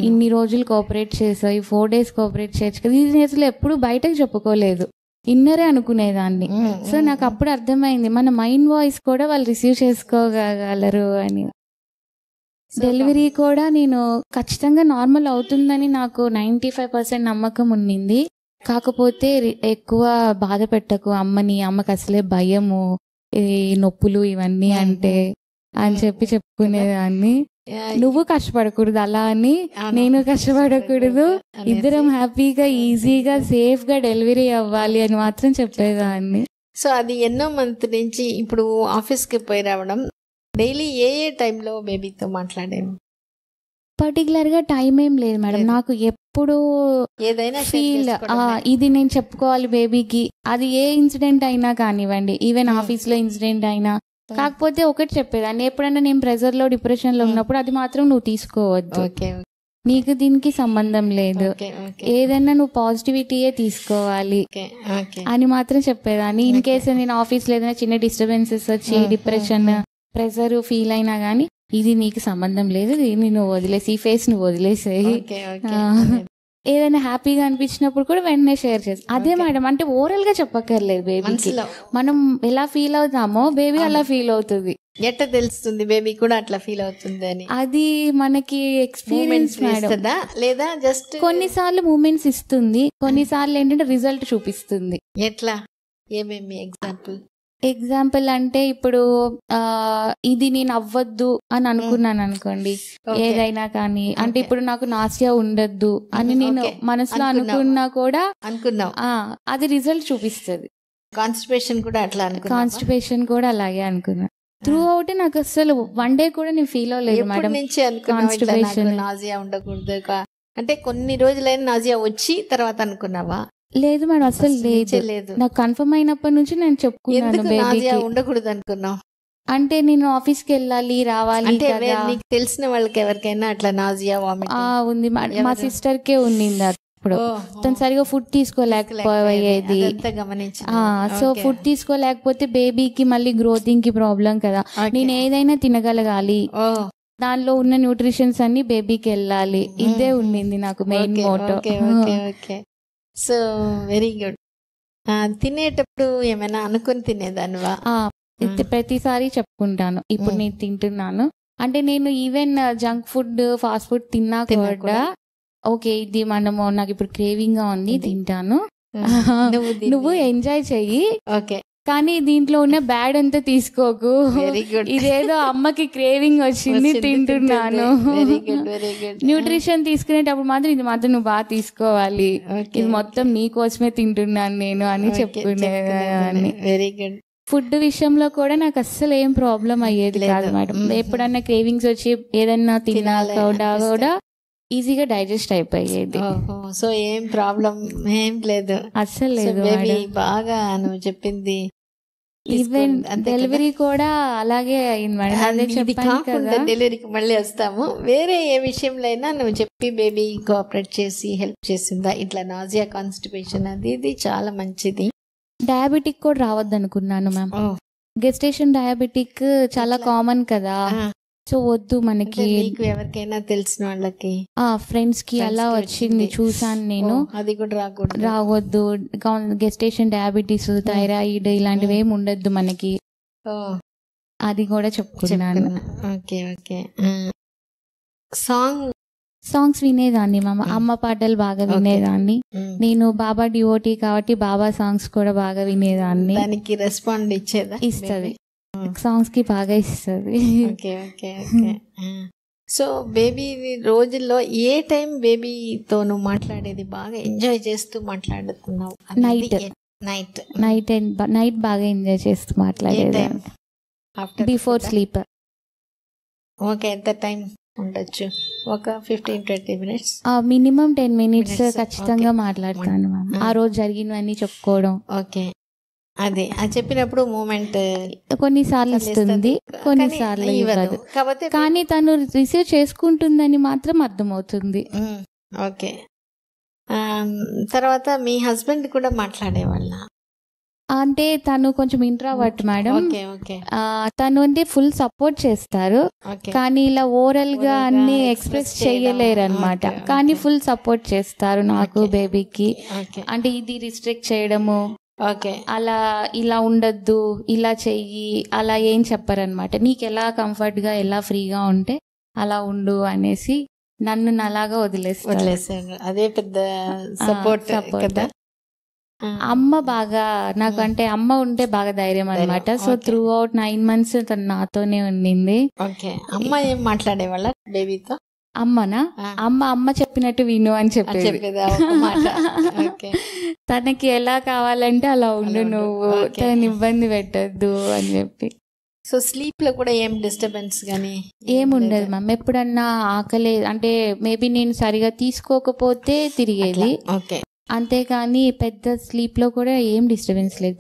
ఇన్ని రోజులు కోఆపరేట్ చేసావు, ఈ 4 days కోఆపరేట్ చేయొచ్చు కదా, ఇది అసలు ఎప్పుడు బయటకు చెప్పుకోలేదు, ఇన్నరే అనుకునేదాన్ని. సో నాకు అప్పుడు అర్థమైంది మన మైండ్ వాయిస్ కూడా వాళ్ళు రిసీవ్ చేసుకోగలరు అని. డెలివరీ కూడా నేను ఖచ్చితంగా నార్మల్ అవుతుందని నాకు 95% నమ్మకం ఉండింది. కాకపోతే ఎక్కువ బాధ పెట్టకు అమ్మని, అమ్మకి అసలే భయము ఈ నొప్పులు ఇవన్నీ అంటే అని చెప్పుకునేదాన్ని. నువ్వు కష్టపడకూడదు అలా అని నేను కష్టపడకూడదు, ఇద్దరం హ్యాపీగా ఈజీగా సేఫ్ గా డెలివరీ అవ్వాలి అని మాత్రం చెప్పేదాన్ని. సో అది ఎన్నో మంత్ నుంచి ఇప్పుడు ఆఫీస్ కి పోయి రావడం, డైలీ ఏ టైంలో బేబీతో మాట్లాడాను? పర్టికులర్ గా టైం ఏం లేదు మేడం, నాకు ఎప్పుడు ఏదైనా ఫీల్ ఇది నేను చెప్పుకోవాలి బేబీకి, అది ఏ ఇన్సిడెంట్ అయినా కానివ్వండి, ఈవెన్ ఆఫీస్ లో ఇన్సిడెంట్ అయినా. కాకపోతే ఒకటి చెప్పేదాన్ని, ఎప్పుడైనా నేను ప్రెజర్ లో డిప్రెషన్ లో ఉన్నప్పుడు అది మాత్రం నువ్వు తీసుకోవద్దు, నీకు దీనికి సంబంధం లేదు, ఏదైనా నువ్వు పాజిటివిటీయే తీసుకోవాలి అని మాత్రం చెప్పేదాన్ని. ఇన్ కేస్ నేను ఆఫీస్ లో ఏదైనా చిన్న డిస్టర్బెన్సెస్ వచ్చి డిప్రెషన్ ప్రెజర్ ఫీల్ అయినా గానీ ఇది నీకు సంబంధం లేదు, దీన్ని నువ్వు వదిలేసి, ఈ ఫేస్ నువ్వు వదిలేసేయి. ఏదైనా హ్యాపీగా అనిపించినప్పుడు కూడా వెంటనే షేర్ చేసి, అదే మేడం అంటే ఓరల్ గా చెప్పక్కర్లేదు, బేబీకి మనం ఎలా ఫీల్ అవుతామో బేబీ అలా ఫీల్ అవుతుంది. ఎట్లా తెలుస్తుంది బేబీ కూడా అట్లా ఫీల్ అవుతుంది అని? అది మనకి ఎక్స్పీరియన్స్ మేడం, లేదా జస్ట్ కొన్నిసార్లు మూమెంట్స్ ఇస్తుంది, కొన్నిసార్లు ఏంటంటే రిజల్ట్ చూపిస్తుంది. ఎట్లా? ఏమేమి ఎగ్జాంపుల్ అంటే ఇప్పుడు ఇది నేను అవ్వద్దు అని అనుకున్నాను అనుకోండి, ఏదైనా కానీ, అంటే ఇప్పుడు నాకు నాసియా ఉండద్దు అని నేను మనసులో అనుకున్నా కూడా అది రిజల్ట్ చూపిస్తుంది. కాన్స్టిపేషన్ కూడా అట్లా? కాన్స్టిపేషన్ కూడా అలాగే అనుకున్నా. త్రూ అవుట్ నాకు అసలు 1 day కూడా నేను ఫీల్ అవ్వలేదు మేడం కాన్స్టిపేషన్. నాజియా ఉండకూడదు అంటే కొన్ని రోజులైనా నాజియా వచ్చి తర్వాత అనుకున్నావా? లేదు మేడం, అసలు లేదు. నాకు కన్ఫర్మ్ అయినప్పటి నుంచి నేను చెప్పుకున్నాను బేబీకి ఉండకూడదు అనుకున్నావు. అంటే నేను ఆఫీస్కి వెళ్ళాలి రావాలి కదా, నీకు తెలిసిన వాళ్ళకి ఎవరికైనా అట్లా నాజియా వామిటింగ్ ఉంది, మా సిస్టర్ కే ఉండింది. చిన్నప్పుడు. తను సరిగా ఫుడ్ తీసుకోలేకపోయేది. సో ఫుడ్ తీసుకోలేకపోతే బేబీకి మళ్ళీ గ్రోతింగ్ కి ప్రాబ్లం కదా. నేను ఏదైనా తినగలగాలి, దానిలో ఉన్న న్యూట్రిషన్స్ అన్ని బేబీకి వెళ్ళాలి, ఇదే ఉండింది నాకు main motto. So very good. తినేటప్పుడు ఏమైనా అనుకుని తినేదానివా? ప్రతిసారి చెప్పుకుంటాను ఇప్పుడు నేను తింటున్నాను అంటే. నేను even junk food fast food తిన్నా కూడా ఓకే ఇది మనము నాకు ఇప్పుడు క్రేవింగ్ గా ఉంది తింటాను, నువ్వు ఎంజాయ్ చెయ్యి, కానీ దీంట్లో ఉన్న బ్యాడ్ అంతా తీసుకోకు, ఇదేదో అమ్మకి క్రేవింగ్ వచ్చింది తింటున్నాను, న్యూట్రిషన్ తీసుకునేటప్పుడు మాత్రం ఇది మాత్రం నువ్వు బాగా తీసుకోవాలి, ఇది మొత్తం నీ కోసమే తింటున్నాను నేను అని చెప్పుకునేదాన్ని. Very good. ఫుడ్ విషయంలో కూడా నాకు అస్సలు ఏం ప్రాబ్లం అయ్యేది కాదు మేడం. ఎప్పుడన్నా క్రేవింగ్స్ వచ్చి ఏదన్నా తిన్నా కూడా ఈజీగా డైజెస్ట్ అయిపోయేది. సో ఏం ప్రాబ్లం ఏం లేదు, అస్సలు లేదు. బాగా నువ్వు చెప్పింది. ఈవెన్ డెలివరీ కూడా అలాగే అయింది మేడం. డెలివరీకి మళ్ళీ వస్తాము. వేరే ఏ విషయంలో అయినా నువ్వు చెప్పి బేబీ కోఆపరేట్ చేసి హెల్ప్ చేసిందా? ఇట్లా నాజియా, కాన్స్టిపేషన్ అది ఇది చాలా మంచిది. డయాబెటిక్ కూడా రావద్దు అనుకున్నాను మ్యామ్. గెస్టేషన్ డయాబెటిక్ చాలా కామన్ కదా, సో వద్దు మనకి. ఎవరికైనా తెలిసిన వాళ్ళకి ఫ్రెండ్స్ కి అలా వచ్చింది చూసాను నేను. అది కూడా రావద్దు, గెస్టేషన్ డయాబెటీస్, థైరాయిడ్ ఇలాంటివి ఏమి ఉండద్దు మనకి, అది కూడా చెప్పుకున్నాను. Okay okay. సాంగ్స్ వినేదాన్ని అమ్మ పాటలు బాగా వినేదాన్ని. నేను బాబా డివోటీ కాబట్టి బాబా సాంగ్స్ కూడా బాగా వినేదాన్ని. దానికి రెస్పాండ్ ఇస్తుంది, సాంగ్స్ కి బాగా ఇస్తుంది. సో బేబీ రోజుల్లో ఏ టైం బేబీతో నువ్వు మాట్లాడేది, బాగా ఎంజాయ్ చేస్తూ మాట్లాడుతున్నావు? నైట్ బాగా ఎంజాయ్ చేస్తూ మాట్లాడేది, బిఫోర్ స్లీప్. ఓకే, ఎంత టైం ఉండొచ్చు? ఒక 15-20 minutes, మినిమం 10 minutes ఖచ్చితంగా మాట్లాడతాను మ్యామ్. ఆ రోజు జరిగినవన్నీ చెప్పుకోవడం. ఓకే, అదే అది చెప్పినప్పుడు మూమెంట్ కొన్నిసార్లు ఇస్తుంది, కొన్నిసార్లు ఇవ్వదు. కానీ తను రిసీవ్ చేసుకుంటుందని మాత్రం అర్థమవుతుంది. ఓకే. తర్వాత మీ హస్బెండ్ కూడా మాట్లాడేవాళ్ళ? అంటే తను కొంచెం ఇంట్రావర్ట్ మేడం. తను అంటే ఫుల్ సపోర్ట్ చేస్తారు, కానీ ఇలా ఓరల్ గా అన్ని ఎక్స్ప్రెస్ చేయలేరు అనమాట. కానీ ఫుల్ సపోర్ట్ చేస్తారు నాకు, బేబీకి. అంటే ఇది రిస్ట్రిక్ట్ చేయడము, అలా ఇలా ఉండద్దు, ఇలా చెయ్యి, అలా ఏం చెప్పారనమాట. నీకు ఎలా కంఫర్ట్ గా ఎలా ఫ్రీగా ఉంటే అలా ఉండు అనేసి నన్ను అలాగా వదిలేస్తారు. అదే పెద్ద సపోర్ట్ కదా. అమ్మ బాగా నాకు అంటే అమ్మ ఉంటే బాగా ధైర్యం అనమాట. సో త్రూ అవుట్ 9 months తను నాతోనే ఉండింది. అమ్మ ఏం మాట్లాడేవాళ్ళ బేబీతో? అమ్మనా? అమ్మ చెప్పినట్టు విను అని చెప్పేది. తనకి ఎలా కావాలంటే అలా ఉండు నువ్వు, తను ఇబ్బంది పెట్టద్దు అని చెప్పి. సో స్లీప్ లో కూడా ఏం డిస్టర్బెన్స్ గానీ ఏముండదు మ్యామ్. ఎప్పుడన్నా ఆకలే అంటే మేబీ నేను సరిగా తీసుకోకపోతే తిరిగేది, అంతేకాని పెద్ద స్లీప్ లో కూడా ఏం డిస్టర్బెన్స్ లేదు.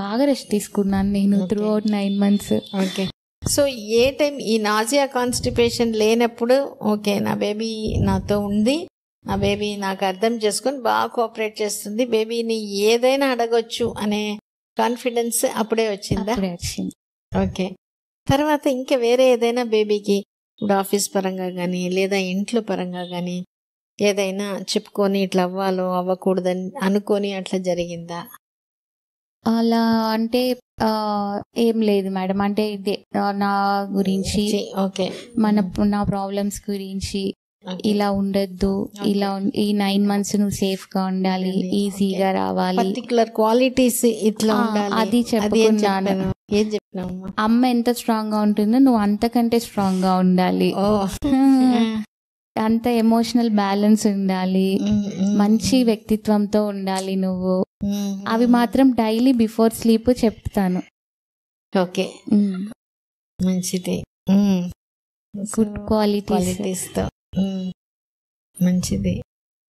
బాగా రెస్ట్ తీసుకున్నాను నేను throughout 9 months. Okay. So ఏ టైం ఈ నాజియా కాన్స్టిపేషన్ లేనప్పుడు ఓకే నా బేబీ నాతో ఉంది, నా బేబీ నాకు అర్థం చేసుకొని బాగా కోఆపరేట్ చేస్తుంది, బేబీని ఏదైనా అడగొచ్చు అనే కాన్ఫిడెన్స్ అప్పుడే వచ్చిందా? వచ్చింది. ఓకే. తర్వాత ఇంకా వేరే ఏదైనా బేబీకి ఇప్పుడు ఆఫీస్ పరంగా కానీ లేదా ఇంట్లో పరంగా కానీ ఏదైనా చెప్పుకొని ఇట్లా అవ్వాలో అవ్వకూడదని అనుకొని అట్లా జరిగిందా? అలా అంటే ఏం లేదు మేడం. అంటే ఇదే నా గురించి, నా ప్రాబ్లమ్స్ గురించి, ఇలా ఉండద్దు, ఇలా ఈ 9 months నువ్వు సేఫ్ గా ఉండాలి, ఈజీగా రావాలి, పర్టికులర్ క్వాలిటీస్ ఇట్లా ఉండాలి, అది చెప్పుకున్నాను. ఏం చెప్పినావు? అమ్మ ఎంత స్ట్రాంగ్ గా ఉంటుందో నువ్వు అంతకంటే స్ట్రాంగ్ గా ఉండాలి, అంత ఎమోషనల్ బ్యాలెన్స్ ఉండాలి, మంచి వ్యక్తిత్వంతో ఉండాలి నువ్వు. అవి మాత్రం డైలీ బిఫోర్ స్లీప్ చెప్తాను. ఓకే, మంచిది. గుడ్ క్వాలిటీస్ తో మంచిది.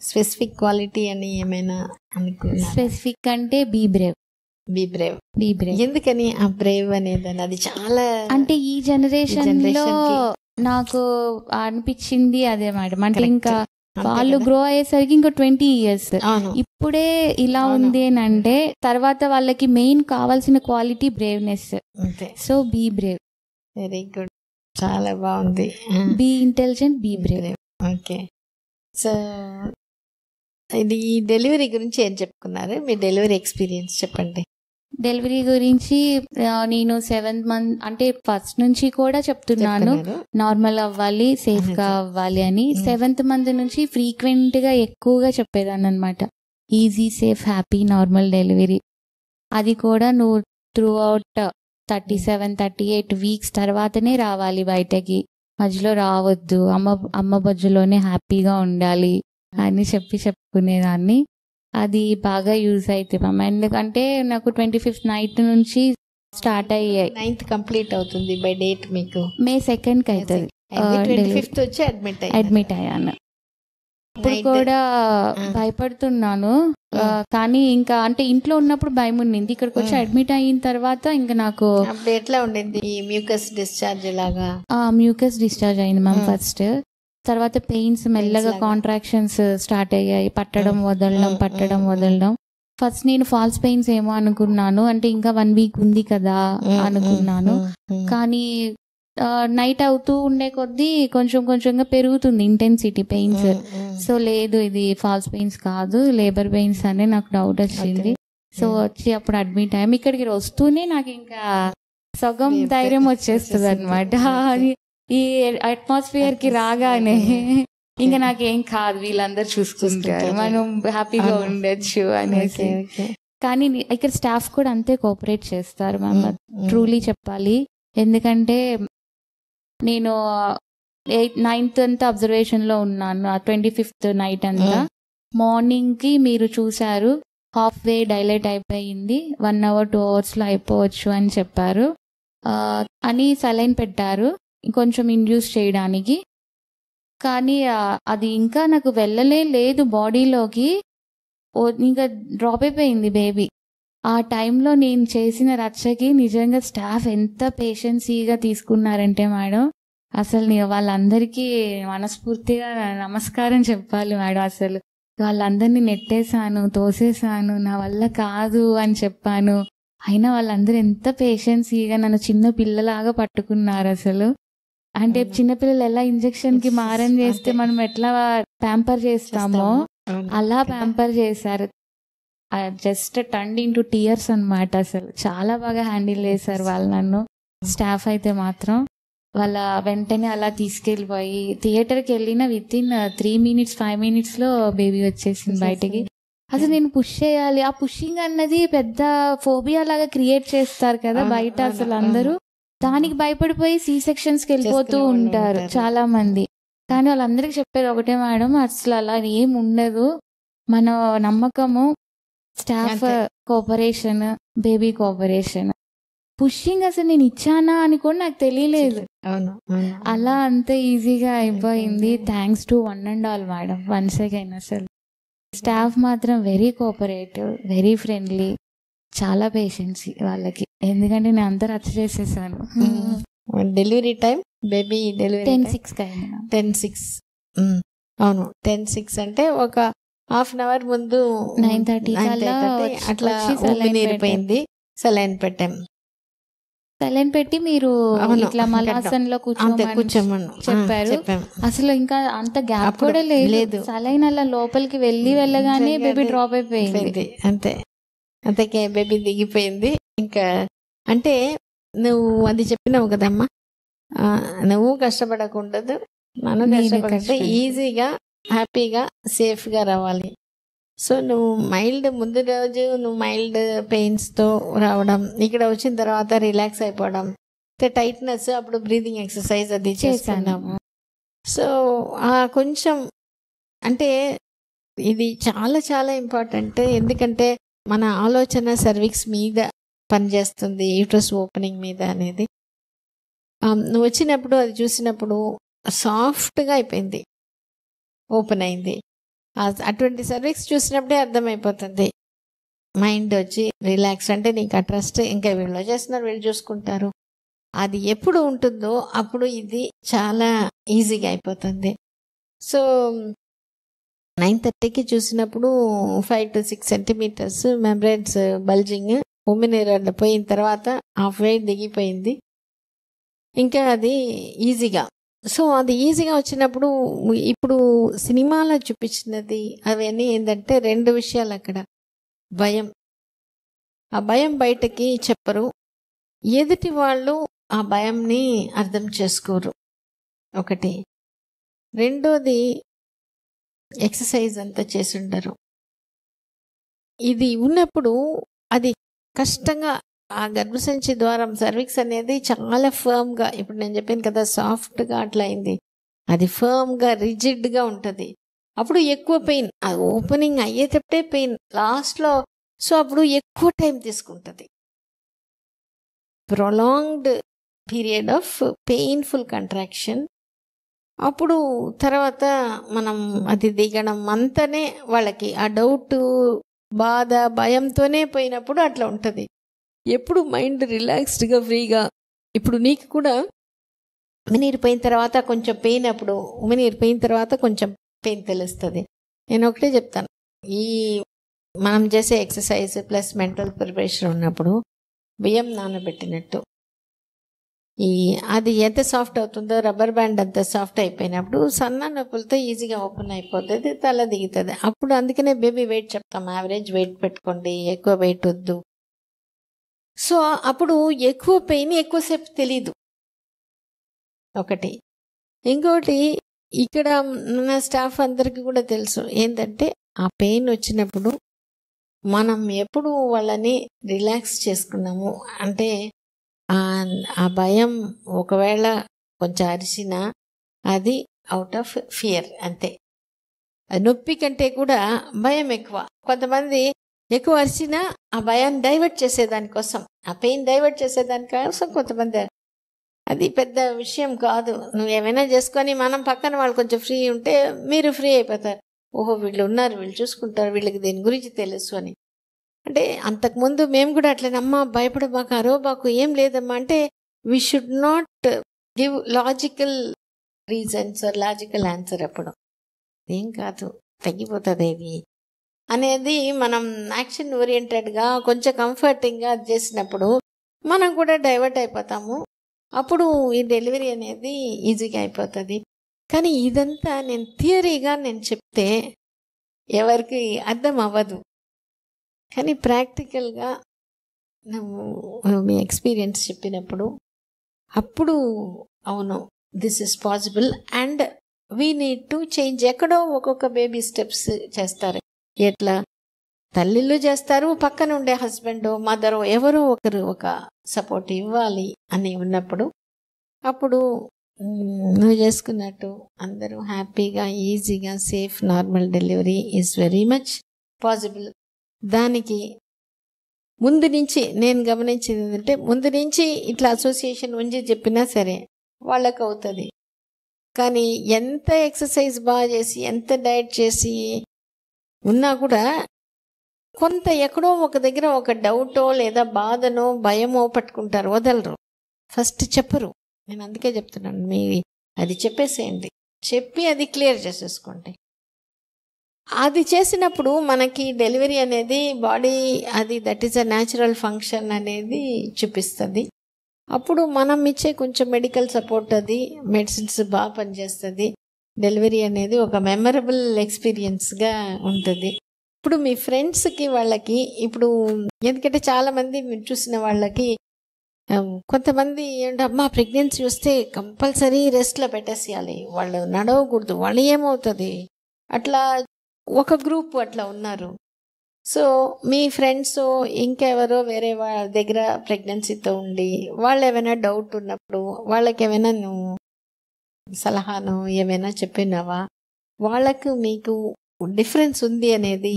స్పెసిఫిక్ క్వాలిటీ అని ఏమైనా అనుకున్నా? స్పెసిఫిక్ అంటే బీ బ్రేవ్. ఎందుకని ఆ బ్రేవ్ అనేది? అది చాలా అంటే ఈ జనరేషన్ లో నాకు అనిపించింది అదే మేడం. అంటే ఇంకా వాళ్ళు గ్రో అయ్యేసరికి ఇంకా 20 years. ఇప్పుడే ఇలా ఉంది అని అంటే తర్వాత వాళ్ళకి మెయిన్ కావాల్సిన quality braveness. So be brave. Very good, చాలా బాగుంది. Be intelligent, be brave. Okay, so ఇది ఈ డెలివరీ గురించి ఏం చెప్పుకున్నారు? మీ డెలివరీ ఎక్స్పీరియన్స్ చెప్పండి. డెలివరీ గురించి నేను 7th month అంటే ఫస్ట్ నుంచి కూడా చెప్తున్నాను, నార్మల్ అవ్వాలి, సేఫ్ గా అవ్వాలి అని. 7th month నుంచి ఫ్రీక్వెంట్ గా ఎక్కువగా చెప్పేదాన్ని అనమాట. Easy, safe, happy, normal delivery. అది కూడా నువ్వు త్రూ అవుట్ 37-38 weeks తర్వాతనే రావాలి బయటకి, మధ్యలో రావద్దు, అమ్మ బొజ్జులోనే హ్యాపీగా ఉండాలి అని చెప్పుకునేదాన్ని. అది బాగా యూజ్ అయితే మ్యామ్. ఎందుకంటే నాకు 25th night నుంచి స్టార్ట్ అయ్యాయి. 9th కంప్లీట్ అవుతుంది బై డేట్. మీకు May 2nd అవుతుంది. 25th వచ్చి అడ్మిట్ అయ్యాను. ఇప్పుడు కూడా భయపడుతున్నాను, కానీ ఇంకా అంటే ఇంట్లో ఉన్నప్పుడు భయం ఉండింది. ఇక్కడికి వచ్చి అడ్మిట్ అయిన తర్వాత ఇంకా నాకు ఎట్లా ఉండింది? మ్యూకస్ డిశ్చార్జ్ లాగా? మ్యూకస్ డిశ్చార్జ్ అయింది మ్యామ్ ఫస్ట్. తర్వాత పెయిన్స్ మెల్లగా కాంట్రాక్షన్స్ స్టార్ట్ అయ్యాయి, పట్టడం వదలడం. ఫస్ట్ నేను ఫాల్స్ పెయిన్స్ ఏమో అనుకున్నాను, అంటే ఇంకా 1 week ఉంది కదా అనుకున్నాను. కానీ నైట్ అవుతూ ఉండే కొద్దీ కొంచెంగా పెరుగుతుంది ఇంటెన్సిటీ పెయిన్స్. సో లేదు, ఇది ఫాల్స్ పెయిన్స్ కాదు, లేబర్ పెయిన్స్ అనే నాకు డౌట్ వచ్చింది. సో వచ్చి అప్పుడు అడ్మిట్ అయ్యాం. ఇక్కడికి వస్తూనే నాకు ఇంకా సగం ధైర్యం వచ్చేస్తుంది అనమాట. ఈ అట్మాస్ఫియర్ కి రాగానే ఇంకా నాకేం కాదు, వీళ్ళందరూ చూసుకుంటారు, మనం హ్యాపీగా ఉండొచ్చు అనేసి. కానీ ఇక్కడ స్టాఫ్ కూడా అంతే కోఆపరేట్ చేస్తారు మ్యామ్, ట్రూలీ చెప్పాలి. ఎందుకంటే నేను 9th అంతా అబ్జర్వేషన్ లో ఉన్నాను, 25th night అంతా. మార్నింగ్ కి మీరు చూసారు, హాఫ్ వే డైలైట్ అయిపోయింది, 1 hour 2 hours లో అయిపోవచ్చు అని చెప్పారు. అని సలైన్ పెట్టారు కొంచెం ఇండ్యూస్ చేయడానికి. కానీ అది ఇంకా నాకు లేదు బాడీలోకి, ఇంకా డ్రాప్ అయిపోయింది బేబీ. ఆ టైంలో నేను చేసిన రచ్చకి నిజంగా స్టాఫ్ ఎంత పేషెన్సీగా తీసుకున్నారంటే మేడం, అసలు వాళ్ళందరికీ మనస్ఫూర్తిగా నమస్కారం చెప్పాలి మేడం. అసలు వాళ్ళందరినీ నెట్టేశాను, తోసేశాను, నా వల్ల కాదు అని చెప్పాను. అయినా వాళ్ళందరూ ఎంత పేషెన్సీగా నన్ను చిన్న పిల్లలాగా పట్టుకున్నారు అసలు. అంటే చిన్నపిల్లలు ఎలా ఇంజెక్షన్ కి మారం చేస్తే మనం ఎట్లా ప్యాంపర్ చేస్తామో అలా ప్యాంపర్ చేశారు. జస్ట్ టర్న్డ్ ఇంటూ టీయర్స్ అనమాట. అసలు చాలా బాగా హ్యాండిల్ చేశారు వాళ్ళు నన్ను. స్టాఫ్ అయితే మాత్రం వాళ్ళ వెంటనే అలా తీసుకెళ్ళిపోయి థియేటర్కి వెళ్ళిన వితిన్ 3 minutes 5 minutes లో బేబీ వచ్చేసింది బయటికి. అసలు నేను పుష్ చేయాలి, ఆ పుషింగ్ అన్నది పెద్ద ఫోబియా లాగా క్రియేట్ చేస్తారు కదా బయట అసలు అందరూ. దానికి భయపడిపోయి C-sections కి వెళ్ళిపోతూ ఉంటారు చాలా మంది. కానీ వాళ్ళందరికీ చెప్పేది ఒకటే మేడం, అసలు అలా ఏం ఉండదు, మన నమ్మకము, staff cooperation, baby cooperation. Pushing అసలు నేను ఇచ్చానా అని కూడా నాకు తెలియలేదు, అలా అంత ఈజీగా అయిపోయింది. Thanks to one and all madam, once again. అసలు స్టాఫ్ మాత్రం వెరీ కోఆపరేటివ్, వెరీ ఫ్రెండ్లీ, చాలా పేషెన్సీ వాళ్ళకి. ఎందుకంటే నేను అంతా రచ్చ చేసేసాను. డెలివరీ టైం బేబీ డెలివరీ 10:06 అవును 10:06 అంటే ఒక హాఫ్ అన్ అవర్ ముందు 9:30 అట్లా ఉమ్మినీరిపోయింది. సెలైన్ పెట్టాం. సెలైన్ పెట్టి మీరు ఇట్లా మలాసన్లో కూర్చోమని చెప్పారు. అసలు ఇంకా అంత గ్యాప్ కూడా లేదు. సెలైన్ అలా లోపలికి వెళ్ళగానే బేబీ డ్రాప్ అయిపోయింది. అంతకే బేబీ దిగిపోయింది. ఇంకా అంటే నువ్వు అది చెప్పినావు కదమ్మా, నువ్వు కష్టపడకూడదు, మనం కష్టపడితే ఈజీగా హ్యాపీగా సేఫ్గా రావాలి. సో నువ్వు ముందు రోజు నువ్వు మైల్డ్ పెయిన్స్తో రావడం, ఇక్కడ వచ్చిన తర్వాత రిలాక్స్ అయిపోవడం, టైట్నెస్, అప్పుడు బ్రీదింగ్ ఎక్సర్సైజ్ అది చేసుకున్నాము. సో కొంచెం అంటే ఇది చాలా చాలా ఇంపార్టెంట్. ఎందుకంటే మన ఆలోచన సర్విక్స్ మీద పనిచేస్తుంది, యూట్రస్ ఓపెనింగ్ మీద అనేది. నువ్వు వచ్చినప్పుడు అది చూసినప్పుడు సాఫ్ట్గా అయిపోయింది, ఓపెన్ అయింది. అటువంటి సర్విక్స్ చూసినప్పుడే అర్థమైపోతుంది. మైండ్ వచ్చి రిలాక్స్, అంటే నీకు ఆ ట్రస్ట్, ఇంకా వీళ్ళు చేస్తున్నారు, వీళ్ళు చూసుకుంటారు, అది ఎప్పుడు ఉంటుందో అప్పుడు ఇది చాలా ఈజీగా అయిపోతుంది. సో 9:30కి చూసినప్పుడు 5 to 6 సెంటీమీటర్స్ మెంబ్రెయిన్స్ బల్జింగ్ ఉమ్మినీరు పోయిన తర్వాత హాఫ్ వెయిట్ దిగిపోయింది. ఇంకా అది ఈజీగా, సో అది ఈజీగా వచ్చినప్పుడు ఇప్పుడు సినిమాలో చూపించినది అవన్నీ ఏంటంటే 2 విషయాలు అక్కడ. భయం, ఆ భయం బయటకి చెప్పరు, ఎదుటి వాళ్ళు ఆ భయంని అర్థం చేసుకోరు ఒకటి. రెండోది ఎక్సర్సైజ్ అంతా చేసుండరు. ఇది ఉన్నప్పుడు అది కష్టంగా ఆ గర్భసంచి ద్వారం సర్విక్స్ అనేది చాలా ఫర్మ్గా, ఇప్పుడు నేను చెప్పాను కదా సాఫ్ట్గా అట్లా అయింది, అది ఫర్మ్గా రిజిడ్గా ఉంటుంది. అప్పుడు ఎక్కువ పెయిన్, అది ఓపెనింగ్ అయ్యేటప్పుడే పెయిన్ లాస్ట్లో, సో అప్పుడు ఎక్కువ టైం తీసుకుంటుంది. Prolonged period of painful contraction. అప్పుడు తర్వాత మనం అది దిగడం అంతనే వాళ్ళకి ఆ డౌట్, బాధ, భయంతోనే పోయినప్పుడు అట్లా ఉంటుంది. ఎప్పుడు మైండ్ రిలాక్స్డ్గా ఫ్రీగా, ఇప్పుడు నీకు కూడా ఉమినీరు పోయిన తర్వాత కొంచెం పెయిన్, అప్పుడు ఉమినీరు పోయిన తర్వాత కొంచెం పెయిన్ తెలుస్తుంది. నేను ఒకటే చెప్తాను, ఈ మనం చేసే ఎక్సర్సైజ్ ప్లస్ మెంటల్ ప్రిపరేషన్ ఉన్నప్పుడు బియ్యం నానబెట్టినట్టు అది ఎంత సాఫ్ట్ అవుతుందో, రబ్బర్ బ్యాండ్ అంత సాఫ్ట్ అయిపోయినప్పుడు సన్న నొప్పులతో ఈజీగా ఓపెన్ అయిపోతుంది, తల దిగుతుంది. అప్పుడు అందుకనే బేబీ వెయిట్ చెప్తాం, యావరేజ్ వెయిట్ పెట్టుకోండి, ఎక్కువ వెయిట్ వద్దు. సో అప్పుడు ఎక్కువ పెయిన్ ఎక్కువసేపు తెలీదు ఒకటి. ఇంకోటి, ఇక్కడ మన స్టాఫ్ అందరికీ కూడా తెలుసు ఏంటంటే, ఆ పెయిన్ వచ్చినప్పుడు మనం ఎప్పుడు వాళ్ళని రిలాక్స్ చేసుకున్నాము అంటే, ఆ భయం ఒకవేళ కొంచెం అరిచినా అది అవుట్ ఆఫ్ ఫియర్ అంతే. నొప్పి కంటే కూడా భయం ఎక్కువ. కొంతమంది ఎక్కువ అరిచినా ఆ భయాన్ని డైవర్ట్ చేసేదానికోసం, ఆ పెయిన్ డైవర్ట్ చేసేదానికోసం కొంతమంది, అది పెద్ద విషయం కాదు. నువ్వు ఏమైనా చేసుకొని మనం పక్కన వాళ్ళు కొంచెం ఫ్రీ ఉంటే మీరు ఫ్రీ అయిపోతారు. ఓహో వీళ్ళు ఉన్నారు, వీళ్ళు చూసుకుంటారు, వీళ్ళకి దీని గురించి తెలుసు అని. అంటే అంతకుముందు మేము కూడా అట్లనమ్మా భయపడబాకు, అరవబాకు, ఏం లేదమ్మా అంటే, we should not give logical reasons or logical answer. అప్పుడు ఏం కాదు, తగ్గిపోతుంది ఇది అనేది మనం యాక్షన్ ఓరియంటెడ్గా కొంచెం కంఫర్టింగ్గా చేసినప్పుడు మనం కూడా డైవర్ట్ అయిపోతాము. అప్పుడు ఈ డెలివరీ అనేది ఈజీగా అయిపోతుంది. కానీ ఇదంతా నేను థియరీగా నేను చెప్తే ఎవరికి అర్థం అవ్వదు. కానీ ప్రాక్టికల్గా మీ ఎక్స్పీరియన్స్ చెప్పినప్పుడు అప్పుడు అవును, this is possible and we need to change. ఎక్కడో ఒక్కొక్క బేబీ స్టెప్స్ చేస్తారు, ఎట్లా తల్లిళ్ళు చేస్తారు, పక్కన ఉండే హస్బెండ్ మదర్ ఎవరో ఒకరు ఒక సపోర్ట్ ఇవ్వాలి అని ఉన్నప్పుడు అప్పుడు నువ్వు చేసుకున్నట్టు అందరూ హ్యాపీగా, ఈజీగా, safe, normal delivery is very much possible. దానికి ముందు నుంచి నేను గమనించింది ఏంటంటే, ముందు నుంచి ఇట్లా అసోసియేషన్ ఉంచి చెప్పినా సరే వాళ్ళకు అవుతుంది. కానీ ఎంత ఎక్సర్సైజ్ బాగా చేసి, ఎంత డైట్ చేసి ఉన్నా కూడా కొంత ఎక్కడో ఒక దగ్గర ఒక డౌటో లేదా బాధనో భయమో పట్టుకుంటారు, వదలరు, ఫస్ట్ చెప్పరు. నేను అందుకే చెప్తున్నాను, మీ అది చెప్పేసేయండి, చెప్పి అది క్లియర్ చేసేసుకోండి. అది చేసినప్పుడు మనకి డెలివరీ అనేది బాడీ అది that is a natural function అనేది చూపిస్తుంది. అప్పుడు మనం ఇచ్చే కొంచెం మెడికల్ సపోర్ట్, అది మెడిసిన్స్ బాగా పనిచేస్తుంది. డెలివరీ అనేది ఒక మెమరబుల్ ఎక్స్పీరియన్స్గా ఉంటుంది. ఇప్పుడు మీ ఫ్రెండ్స్కి వాళ్ళకి, ఇప్పుడు ఎందుకంటే చాలామంది మీరు చూసిన వాళ్ళకి కొంతమంది ఏంటి, అమ్మా ప్రెగ్నెన్సీ వస్తే కంపల్సరీ రెస్ట్లో పెట్టేసేయాలి, వాళ్ళు నడవకూడదు, వాళ్ళు ఏమవుతుంది, అట్లా ఒక గ్రూప్ అట్లా ఉన్నారు. సో మీ ఫ్రెండ్స్ ఇంకెవరో వేరే వాళ్ళ దగ్గర ప్రెగ్నెన్సీతో ఉండి వాళ్ళు ఏమైనా డౌట్ ఉన్నప్పుడు వాళ్ళకి ఏమైనా నువ్వు సలహాను ఏమైనా చెప్పినావా? వాళ్ళకు మీకు డిఫరెన్స్ ఉంది అనేది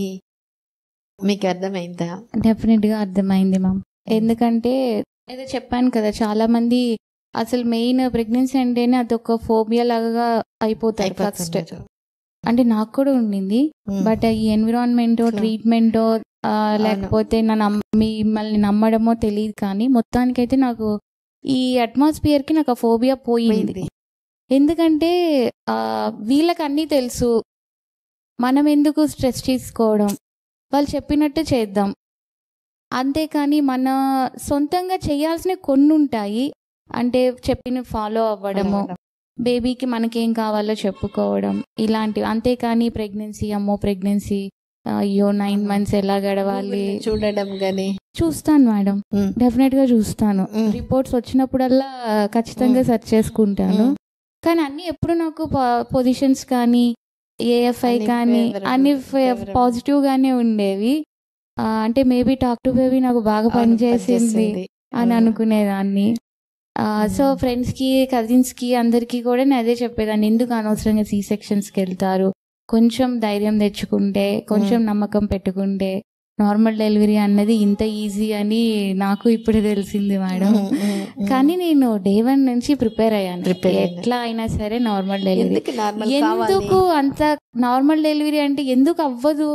మీకు అర్థమైందా? డెఫినెట్గా అర్థమైంది మ్యామ్. ఎందుకంటే ఏదో చెప్పాను కదా, చాలా మంది అసలు మెయిన్ ప్రెగ్నెన్సీ అంటేనే అదొక ఫోబియా లాగా అయిపోతాయి ఫస్ట్. అంటే నాకు కూడా ఉండింది, బట్ ఈ ఎన్విరాన్మెంట్ ట్రీట్మెంట్ లేకపోతే మిమ్మల్ని నమ్మడమో తెలియదు, కానీ మొత్తానికైతే నాకు ఈ అట్మాస్ఫియర్కి నాకు ఆ ఫోబియా పోయింది. ఎందుకంటే వీళ్ళకి అన్నీ తెలుసు, మనం ఎందుకు స్ట్రెస్ తీసుకోవడం, వాళ్ళు చెప్పినట్టు చేద్దాం. అంతేకాని మన సొంతంగా చేయాల్సినవి కొన్ని ఉంటాయి. అంటే చెప్పిన ఫాలో అవ్వడము, బేబీకి మనకేం కావాలో చెప్పుకోవడం ఇలాంటివి. అంతేకాని ప్రెగ్నెన్సీ అయ్యో 9 months ఎలా గడవాలి చూడడం కానీ చూస్తాను మేడం, డెఫినెట్ గా చూస్తాను. రిపోర్ట్స్ వచ్చినప్పుడల్లా ఖచ్చితంగా సెర్చ్ చేసుకుంటాను. కానీ అన్ని ఎప్పుడు నాకు పొజిషన్స్ కానీ ఏఎఫ్ఐ కానీ అన్ని పాజిటివ్ గానే ఉండేవి. అంటే మేబీ టాక్ టు బేబీ నాకు బాగా పనిచేసింది అని అనుకునేదాన్ని. సో ఫ్రెండ్స్కి, కజిన్స్కి అందరికీ కూడా నేను అదే చెప్పేదాన్ని, ఎందుకు అనవసరంగా సి సెక్షన్స్కి వెళ్తారు, కొంచెం ధైర్యం తెచ్చుకుంటే, కొంచెం నమ్మకం పెట్టుకుంటే నార్మల్ డెలివరీ అన్నది ఇంత ఈజీ అని నాకు ఇప్పుడే తెలిసింది మేడం. కానీ నేను డే 1 నుంచి ప్రిపేర్ అయ్యాను, ఎట్లా అయినా సరే నార్మల్ డెలివరీ. ఎందుకు అంత నార్మల్ డెలివరీ అంటే ఎందుకు అవ్వదు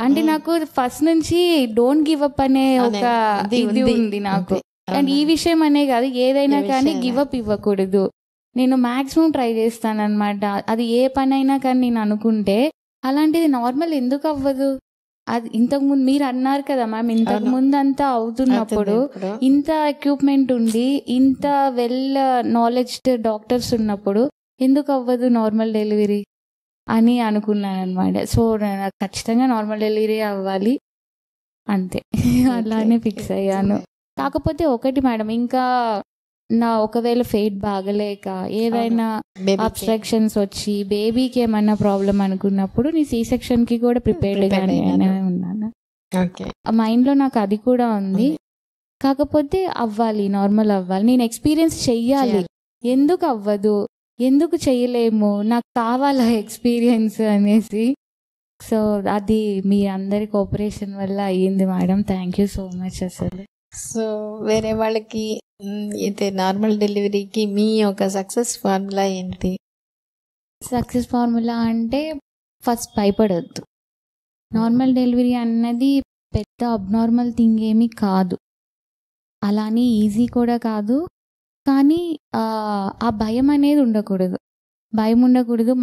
అంటే నాకు ఫస్ట్ నుంచి డోంట్ గివ్ అప్ అనే ఒక ఇది ఉంది నాకు. అండ్ ఈ విషయం అనే కాదు, ఏదైనా కానీ గివ్ అప్ ఇవ్వకూడదు. నేను మాక్సిమం ట్రై చేస్తాను అనమాట. అది ఏ పని అయినా కానీ నేను అనుకుంటే, అలాంటిది నార్మల్ ఎందుకు అవ్వదు? అది ఇంతకుముందు మీరు అన్నారు కదా మ్యామ్, ఇంతకు ముందు అంతా అవుతున్నప్పుడు, ఇంత ఎక్విప్మెంట్ ఉండి, ఇంత వెల్ నాలెడ్జ్డ్ డాక్టర్స్ ఉన్నప్పుడు ఎందుకు అవ్వదు నార్మల్ డెలివరీ అని అనుకున్నాను అనమాట. సో నాకు ఖచ్చితంగా నార్మల్ డెలివరీ అవ్వాలి అంతే, అలానే ఫిక్స్ అయ్యాను. కాకపోతే ఒకటి మేడం, ఇంకా ఒకవేళ ఫెయిట్ బాగలేక ఏదైనా అబ్స్ట్రక్షన్స్ వచ్చి బేబీకి ఏమన్నా ప్రాబ్లం అనుకున్నప్పుడు నేను సి సెక్షన్ కి కూడా ప్రిపేర్డ్ గానే ఉన్నాను. మైండ్ లో నాకు అది కూడా ఉంది. కాకపోతే అవ్వాలి, నార్మల్ అవ్వాలి, నేను ఎక్స్పీరియన్స్ చెయ్యాలి. ఎందుకు అవ్వదు, ఎందుకు చెయ్యలేము, నాకు కావాలా ఎక్స్పీరియన్స్ అనేసి. సో అది మీ అందరి కోఆపరేషన్ వల్ల అయ్యింది madam. Thank you so much అసలు. సో వేరే వాళ్ళకి అయితే నార్మల్ డెలివరీకి మీ ఒక సక్సెస్ ఫార్ములా ఏంటి? సక్సెస్ ఫార్ములా అంటే ఫస్ట్ భయపడద్దు. నార్మల్ డెలివరీ అన్నది పెద్ద అబ్నార్మల్ థింగ్ ఏమీ కాదు, అలానే ఈజీ కూడా కాదు. కానీ ఆ భయం అనేది ఉండకూడదు.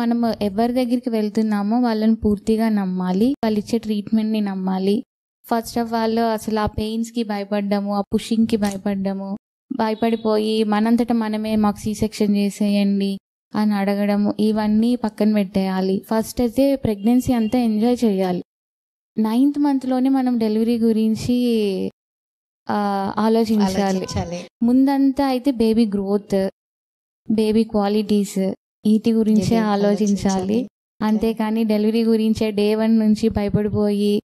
మనం ఎవరి దగ్గరికి వెళ్తున్నామో వాళ్ళని పూర్తిగా నమ్మాలి, వాళ్ళు ఇచ్చే ట్రీట్మెంట్ని నమ్మాలి. ఫస్ట్ ఆఫ్ ఆల్ అసలు ఆ పెయిన్స్కి భయపడ్డాము, ఆ పుషింగ్కి భయపడిపోయి మనంతటా మనమే మాకు సి సెక్షన్ చేసేయండి అని అడగడము, ఇవన్నీ పక్కన పెట్టేయాలి. ఫస్ట్ అయితే ప్రెగ్నెన్సీ అంతా ఎంజాయ్ చేయాలి. 9th month మనం డెలివరీ గురించి ఆలోచించాలి. ముందంతా అయితే బేబీ గ్రోత్, బేబీ క్వాలిటీస్, వీటి గురించే ఆలోచించాలి. అంతేకాని డెలివరీ గురించే డే 1 నుంచి భయపడిపోయి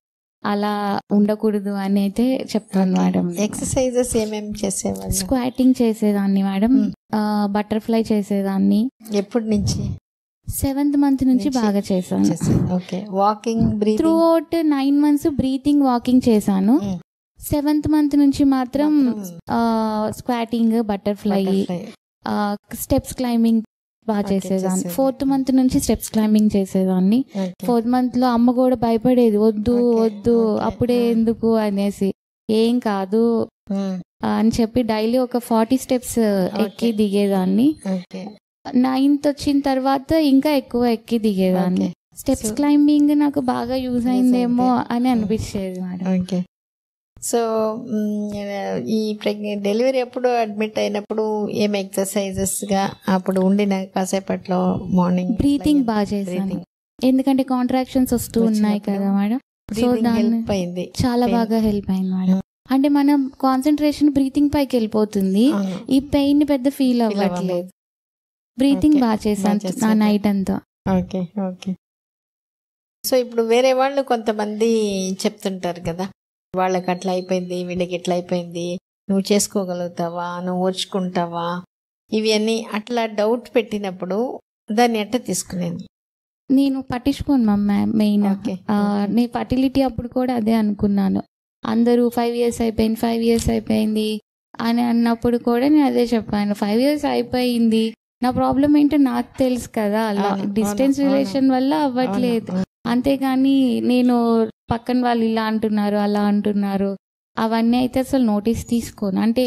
అలా ఉండకూడదు అని అయితే చెప్తాను మేడం. ఎక్సర్సైజెస్ ఏమేమి చేసేవాళ్ళు? స్క్వాటింగ్ చేసేదాన్ని మేడం, బటర్ఫ్లై చేసేదాన్ని. ఎప్పటి నుంచి? 7th month నుంచి బాగా చేశాను. Walking, through out 9 months breathing, walking చేశాను. 7th month నుంచి మాత్రం స్క్వాటింగ్, బటర్ఫ్లై, స్టెప్స్ క్లైంబింగ్ బాగా చేసేదాన్ని. 4th month నుంచి స్టెప్స్ క్లైంబింగ్ చేసేదాన్ని. 4th month లో అమ్మ కూడా భయపడేది, వద్దు అప్పుడే ఎందుకు అనేసి. ఏం కాదు అని చెప్పి డైలీ ఒక 40 steps ఎక్కి దిగేదాన్ని. 9th వచ్చిన తర్వాత ఇంకా ఎక్కువ ఎక్కి దిగేదాన్ని. స్టెప్స్ క్లైంబింగ్ నాకు బాగా యూజ్ అయిందేమో అని అనిపించేది మేడం. సో ఈ డెలివరీ అప్పుడు అడ్మిట్ అయినప్పుడు ఏం ఎక్సర్సైజెస్గా అప్పుడు ఉండిన కాసేపట్లో మార్నింగ్ బ్రీతింగ్ బాగా చేశాను, ఎందుకంటే కాంట్రాక్షన్స్ వస్తూ ఉన్నాయి కదా మేడం. సో దాన్ని చాలా బాగా హెల్ప్ అయింది మేడం. అంటే మనం కాన్సన్ట్రేషన్ బ్రీతింగ్ పైకి వెళ్ళిపోతుంది, ఈ పెయిన్ పెద్ద ఫీల్ అవ్వట్లేదు. బ్రీతింగ్ బాగా చేశాను నా నైట్ అంతా. ఓకే. సో ఇప్పుడు వేరే వాళ్ళు కొంతమంది చెప్తుంటారు కదా, వాళ్ళకి అట్లా అయిపోయింది, వీళ్ళకి ఎట్లా అయిపోయింది, నువ్వు చేసుకోగలుగుతావా, నువ్వు ఓర్చుకుంటావా, ఇవి అన్నీ అట్లా డౌట్ పెట్టినప్పుడు దాన్ని ఎట్లా తీసుకునేది? నేను పట్టించుకోను మమ్మ. మెయిన్ నేను ఫర్టిలిటీ అప్పుడు కూడా అదే అనుకున్నాను. అందరూ 5 years అయిపోయింది అని అన్నప్పుడు కూడా నేను అదే చెప్పాను, 5 years అయిపోయింది, నా ప్రాబ్లం ఏంటో నాకు తెలుసు కదా, అలా డిస్టెన్స్ రిలేషన్ వల్ల అవ్వట్లేదు. అంతేగాని నేను పక్కన వాళ్ళు ఇలా అంటున్నారు, అలా అంటున్నారు, అవన్నీ అయితే అసలు నోటీస్ తీసుకోను. అంటే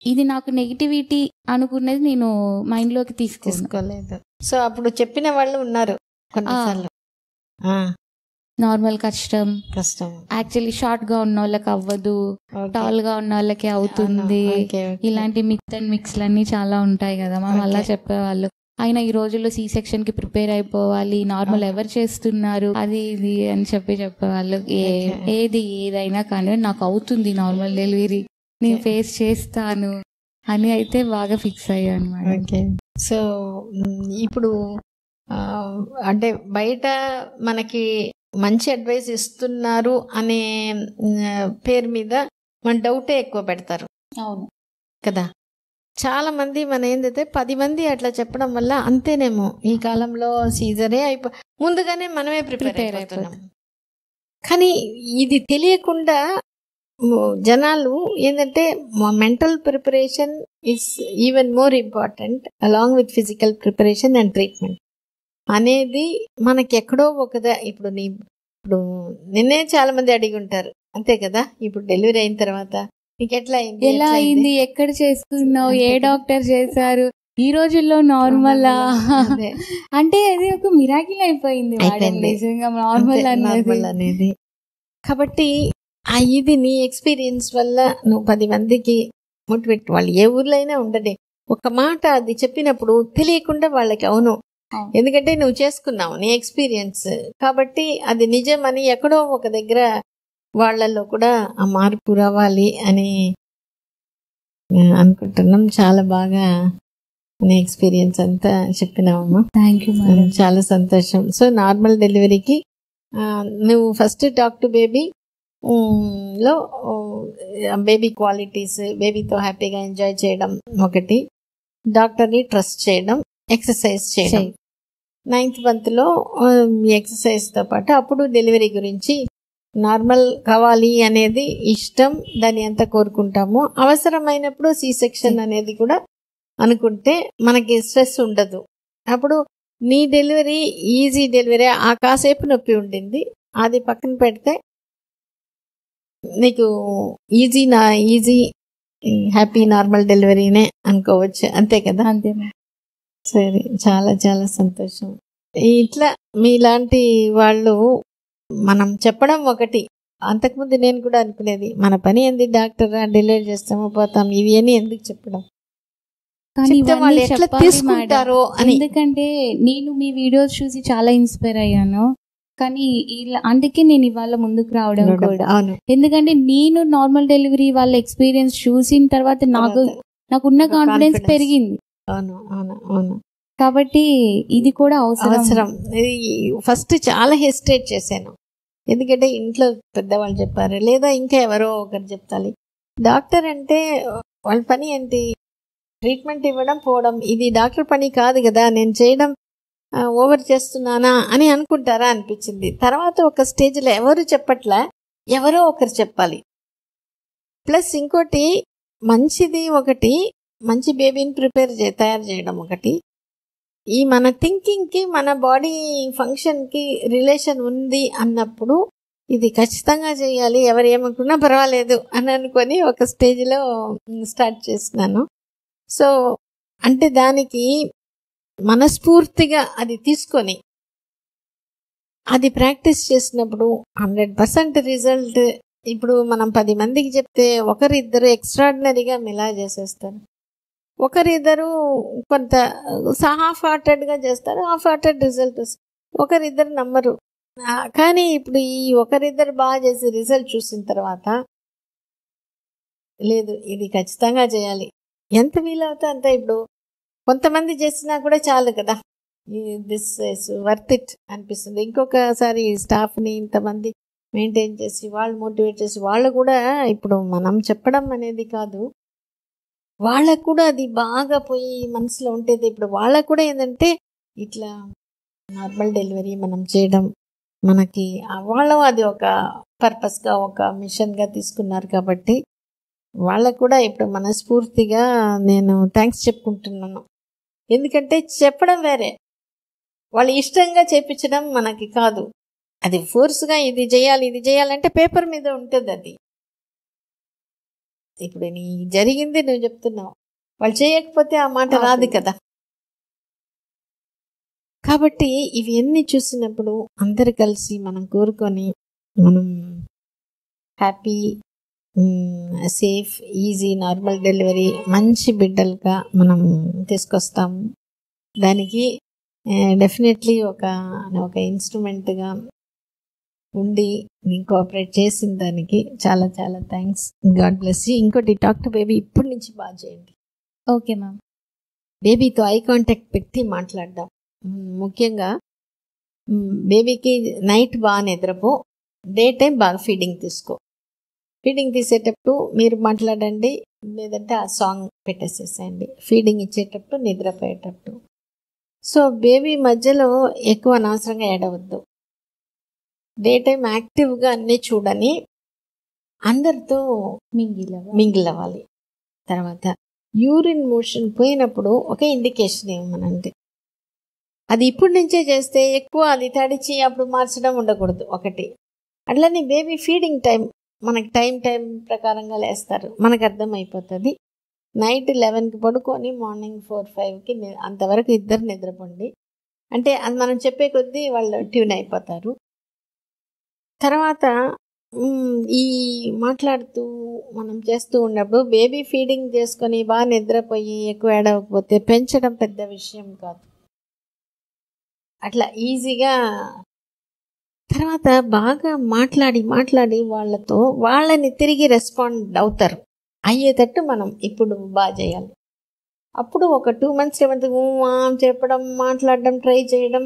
ఇది నాకు నెగిటివిటీ అనుకున్నది నేను మైండ్లోకి తీసుకోలేదు. సో అప్పుడు చెప్పిన వాళ్ళు ఉన్నారు, కొన్నిసార్లు నార్మల్ కష్టం. యాక్చువల్లీ షార్ట్ గా ఉన్న వాళ్ళకి అవ్వదు, టాల్ గా ఉన్న వాళ్ళకి అవుతుంది. ఇలాంటి మిక్స్ అండ్ మిక్స్లన్నీ చాలా ఉంటాయి కదా మనం అలా చెప్పేవాళ్ళు. అయినా ఈ రోజుల్లో సి సెక్షన్ కి ప్రిపేర్ అయిపోవాలి, నార్మల్ ఎవరు చేస్తున్నారు అది ఇది అని చెప్పేవాళ్ళు. ఏదైనా కానీ నాకు అవుతుంది నార్మల్ డెలివరీ, నేను ఫేస్ చేస్తాను అని అయితే బాగా ఫిక్స్ అయ్యాను మేడం. సో ఇప్పుడు అంటే బయట మనకి మంచి అడ్వైస్ ఇస్తున్నారు అనే పేరు మీద మన డౌటే ఎక్కువ పెడతారు. అవును కదా, చాలా మంది మన ఏంటంటే 10 మంది అట్లా చెప్పడం వల్ల అంతేనేమో ఈ కాలంలో సీజరే ముందుగానే మనమే ప్రిపేర్ అయిపోతున్నాం. కానీ ఇది తెలియకుండా జనాలు ఏంటంటే mental preparation is even more important along with physical preparation and treatment అనేది మనకి ఎక్కడో ఇప్పుడు నిన్నే చాలా మంది అడిగి ఉంటారు అంతే కదా, ఇప్పుడు డెలివరీ అయిన తర్వాత నీకు ఎట్లా అయింది, ఎలా అయింది, ఎక్కడ చేసుకున్నావు, ఏ డాక్టర్ చేశారు, ఈ రోజుల్లో నార్మల్ అంటే అది ఒక మిరాకిల్ అయిపోయింది నార్మల్ అనేది. కాబట్టి ఇది నీ ఎక్స్పీరియన్స్ వల్ల నువ్వు 10 మందికి మోటివేట్, వాళ్ళు ఏ ఊర్లో అయినా ఉండడే ఒక మాట అది చెప్పినప్పుడు తెలియకుండా వాళ్ళకి అవును, ఎందుకంటే నువ్వు చేసుకున్నావు నీ ఎక్స్పీరియన్స్ కాబట్టి అది నిజమని ఎక్కడో ఒక దగ్గర వాళ్ళల్లో కూడా ఆ మార్పు రావాలి అని అనుకుంటున్నాం. చాలా బాగా నీ ఎక్స్పీరియన్స్ అంతా చెప్పినావమ్మా. థ్యాంక్ యూ మేడం, చాలా సంతోషం. సో నార్మల్ డెలివరీకి నువ్వు ఫస్ట్ టాక్ టు బేబీ లో బేబీ క్వాలిటీస్, బేబీతో హ్యాపీగా ఎంజాయ్ చేయడం ఒకటి, డాక్టర్ని ట్రస్ట్ చేయడం, ఎక్సర్సైజ్ చేయడం. 9th మంత్లో ఎక్సర్సైజ్తో పాటు అప్పుడు డెలివరీ గురించి నార్మల్ కావాలి అనేది ఇష్టం, దాన్ని ఎంత కోరుకుంటామో అవసరమైనప్పుడు సి సెక్షన్ అనేది కూడా అనుకుంటే మనకి స్ట్రెస్ ఉండదు. అప్పుడు నీ డెలివరీ ఈజీ డెలివరీ, ఆ కాసేపు నొప్పి ఉండింది అది పక్కన పెడితే నీకు ఈజీ హ్యాపీ నార్మల్ డెలివరీనే అనుకోవచ్చు అంతే కదా. అంతే. సరే, చాలా చాలా సంతోషం. ఇట్లా మీలాంటి వాళ్ళు మనం చెప్పడం ఒకటి, అంతకుముందు నేను కూడా అనుకునేది మన పని ఏంది డాక్టర్, డెలివరీ చేస్తామో పోతాం, ఇవి అని ఎందుకు చెప్పడం, వాళ్ళు ఎట్లా తీసుకుంటారో అని. ఎందుకంటే నేను మీ వీడియోస్ చూసి చాలా ఇన్స్పైర్ అయ్యాను, కానీ అందుకే నేను ఇవాళ ముందుకు రావడం కూడా. ఎందుకంటే నేను నార్మల్ డెలివరీ వాళ్ళ ఎక్స్పీరియన్స్ చూసిన తర్వాత నాకున్న కాన్ఫిడెన్స్ పెరిగింది. అవును అవును అవును. కాబట్టి ఇది కూడా అవసరం. ఫస్ట్ చాలా హెసిటేట్ చేశాను, ఎందుకంటే ఇంట్లో పెద్దవాళ్ళు చెప్పారు లేదా ఇంకా ఎవరో ఒకరు చెప్తాలి. డాక్టర్ అంటే వాళ్ళ పని ఏంటి, ట్రీట్మెంట్ ఇవ్వడం పోవడం, ఇది డాక్టర్ పని కాదు కదా, నేను చేయడం ఓవర్ చేస్తున్నానా అని అనుకుంటారా అనిపించింది. తర్వాత ఒక స్టేజ్లో ఎవరు చెప్పట్లా, ఎవరో ఒకరు చెప్పాలి. ప్లస్ ఇంకోటి మంచిది ఒకటి, మంచి బేబీని తయారు చేయడం ఒకటి, ఈ మన థింకింగ్కి మన బాడీ ఫంక్షన్కి రిలేషన్ ఉంది అన్నప్పుడు ఇది ఖచ్చితంగా చేయాలి, ఎవరు ఏమనుకున్నా పర్వాలేదు అని అనుకొని ఒక స్టేజ్లో స్టార్ట్ చేస్తున్నాను. సో అంటే దానికి మనస్ఫూర్తిగా అది తీసుకొని అది ప్రాక్టీస్ చేసినప్పుడు 100% రిజల్ట్. ఇప్పుడు మనం 10 మందికి చెప్తే ఒకరిద్దరు ఎక్స్ట్రాడినరీగా మిలా చేసేస్తారు, ఒకరిద్దరు కొంత హాఫ్ హార్టెడ్గా చేస్తారు, హాఫ్ హార్టెడ్ రిజల్ట్ వస్తుంది, ఒకరిద్దరు నమ్మరు. కానీ ఇప్పుడు ఈ ఒకరిద్దరు బాగా చేసి రిజల్ట్ చూసిన తర్వాత లేదు ఇది ఖచ్చితంగా చేయాలి, ఎంత వీలవుతా అంత. ఇప్పుడు కొంతమంది చేసినా కూడా చాలు కదా, దిస్ ఇస్ వర్త్ ఇట్ అనిపిస్తుంది. ఇంకొకసారి స్టాఫ్ని ఇంతమంది మెయింటైన్ చేసి వాళ్ళు మోటివేట్ చేసి వాళ్ళు కూడా ఇప్పుడు మనం చెప్పడం అనేది కాదు, వాళ్ళకు కూడా అది బాగా పోయి మనసులో ఉంటుంది. ఇప్పుడు వాళ్ళకు కూడా ఏంటంటే ఇట్లా నార్మల్ డెలివరీ మనం చేయడం మనకి వాళ్ళు అది ఒక పర్పస్గా ఒక మిషన్గా తీసుకున్నారు కాబట్టి వాళ్ళకు కూడా ఇప్పుడు మనస్ఫూర్తిగా నేను థ్యాంక్స్ చెప్పుకుంటున్నాను. ఎందుకంటే చెప్పడం వేరే, వాళ్ళు ఇష్టంగా చేపించడం మనకి కాదు, అది ఫోర్స్గా ఇది చేయాలంటే పేపర్ మీద ఉంటుంది. అది ఇప్పుడు నీ జరిగింది నువ్వు చెప్తున్నావు, వాళ్ళు చేయకపోతే ఆ మాట రాదు కదా. కాబట్టి ఇవన్నీ చూసినప్పుడు అందరు కలిసి మనం కోరుకొని మనం happy, safe, easy, normal delivery మంచి బిడ్డలుగా మనం తీసుకొస్తాము. దానికి డెఫినెట్లీ ఒక ఇన్స్ట్రుమెంట్గా ఉండి నేను కోఆపరేట్ చేసిన దానికి చాలా చాలా థ్యాంక్స్. God bless you. ఇంకోటి, టాక్ టు బేబీ ఇప్పటి నుంచి బాగా చేయండి. Okay ma'am. బేబీతో ఐ కాంటాక్ట్ పెట్టి మాట్లాడడం. ముఖ్యంగా బేబీకి నైట్ బాగా నిద్రపో, డే టైం బాగా ఫీడింగ్ తీసుకో. ఫీడింగ్ తీసేటప్పుడు మీరు మాట్లాడండి, లేదంటే ఆ సాంగ్ పెట్టేసేసేయండి. ఫీడింగ్ ఇచ్చేటప్పుడు, నిద్రపోయేటప్పుడు. సో బేబీ మధ్యలో ఎక్కువ అనవసరంగా ఏడవద్దు. డే టైం యాక్టివ్గా అన్నీ చూడని, అందరితో మింగిల్ అవ్వాలి. తర్వాత యూరిన్ మోషన్ పోయినప్పుడు ఒక ఇండికేషన్ ఇవ్వమనండి. అది ఇప్పటి నుంచే చేస్తే ఎక్కువ అది తడిచి అప్పుడు మార్చడం ఉండకూడదు ఒకటి. అట్లనే బేబీ ఫీడింగ్ టైం మనకి టైం ప్రకారంగా లేస్తారు, మనకు అర్థమైపోతుంది. నైట్ 11కి పడుకొని మార్నింగ్ 4-5కి అంతవరకు ఇద్దరు నిద్రపోండి. అంటే అది మనం చెప్పే కొద్దీ వాళ్ళు ట్యూన్ అయిపోతారు. తర్వాత ఈ మాట్లాడుతూ మనం చేస్తూ ఉన్నప్పుడు బేబీ ఫీడింగ్ చేసుకొని బాగా నిద్రపోయి ఎక్కువ ఏడవకపోతే పెంచడం పెద్ద విషయం కాదు. అట్లా ఈజీగా తర్వాత బాగా మాట్లాడి వాళ్ళతో వాళ్ళని తిరిగి రెస్పాండ్ అవుతారు. అయ్యేటట్టు మనం ఇప్పుడు బాగా చేయాలి. అప్పుడు ఒక 2 months చెప్పడం, మాట్లాడడం ట్రై చేయడం.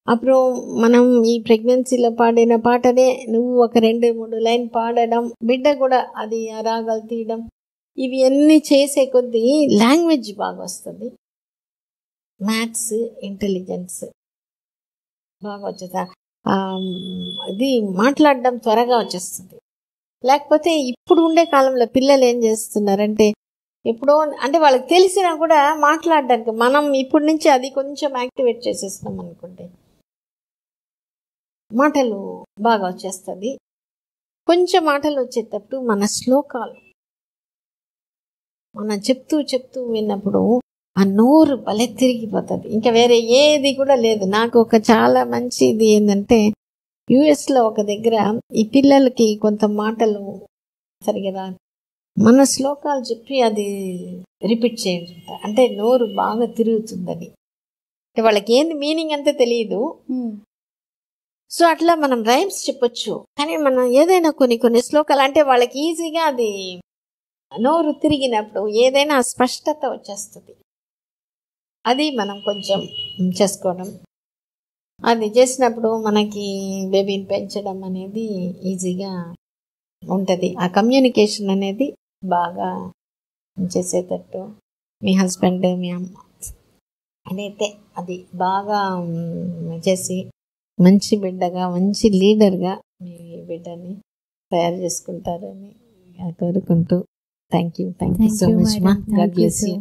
అప్పుడు మనం ఈ ప్రెగ్నెన్సీలో పాడిన పాటనే నువ్వు ఒక 2-3 లైన్ పాడడం, బిడ్డ కూడా అది రాగాలు తీయడం, ఇవి అన్నీ చేసే కొద్దీ లాంగ్వేజ్ బాగా వస్తుంది. మ్యాథ్స్, ఇంటెలిజెన్స్ బాగా వచ్చేస్తా, ఇది మాట్లాడడం త్వరగా వచ్చేస్తుంది. లేకపోతే ఇప్పుడు ఉండే కాలంలో పిల్లలు ఏం చేస్తున్నారంటే ఎప్పుడో అంటే వాళ్ళకి తెలిసినా కూడా మాట్లాడడానికి మనం ఇప్పటి నుంచి అది కొంచెం యాక్టివేట్ చేసేస్తున్నాం అనుకోండి, మాటలు బాగా వచ్చేస్తుంది. కొంచెం మాటలు వచ్చేటప్పుడు మన శ్లోకాలు మనం చెప్తూ విన్నప్పుడు ఆ నోరు భలే తిరిగిపోతుంది. ఇంకా వేరే ఏది కూడా లేదు. నాకు ఒక చాలా మంచిది ఏంటంటే, యుఎస్లో ఒక దగ్గర ఈ పిల్లలకి కొంత మాటలు సరిగా రాదు, మన శ్లోకాలు చెప్పి అది రిపీట్ చేయండి. అంటే నోరు బాగా తిరుగుతుందని. అంటే వాళ్ళకి ఏంది మీనింగ్ అంతే తెలియదు. సో అట్లా మనం రైమ్స్ చెప్పొచ్చు, కానీ మనం ఏదైనా కొన్ని శ్లోకాలు అంటే వాళ్ళకి ఈజీగా అది నోరు తిరిగినప్పుడు ఏదైనా స్పష్టత వచ్చేస్తుంది. అది మనం కొంచెం చేసుకోవడం, అది చేసినప్పుడు మనకి బేబీని పెంచడం అనేది ఈజీగా ఉంటుంది. ఆ కమ్యూనికేషన్ అనేది బాగా చేసేటట్టు మీ హస్బెండ్, మీ అమ్మ అనేది అది బాగా చేసి మంచి బిడ్డగా, మంచి లీడర్గా మీ బిడ్డని తయారు చేసుకుంటారని కోరుకుంటూ థ్యాంక్ యూ సో మచ్ మా. God bless you.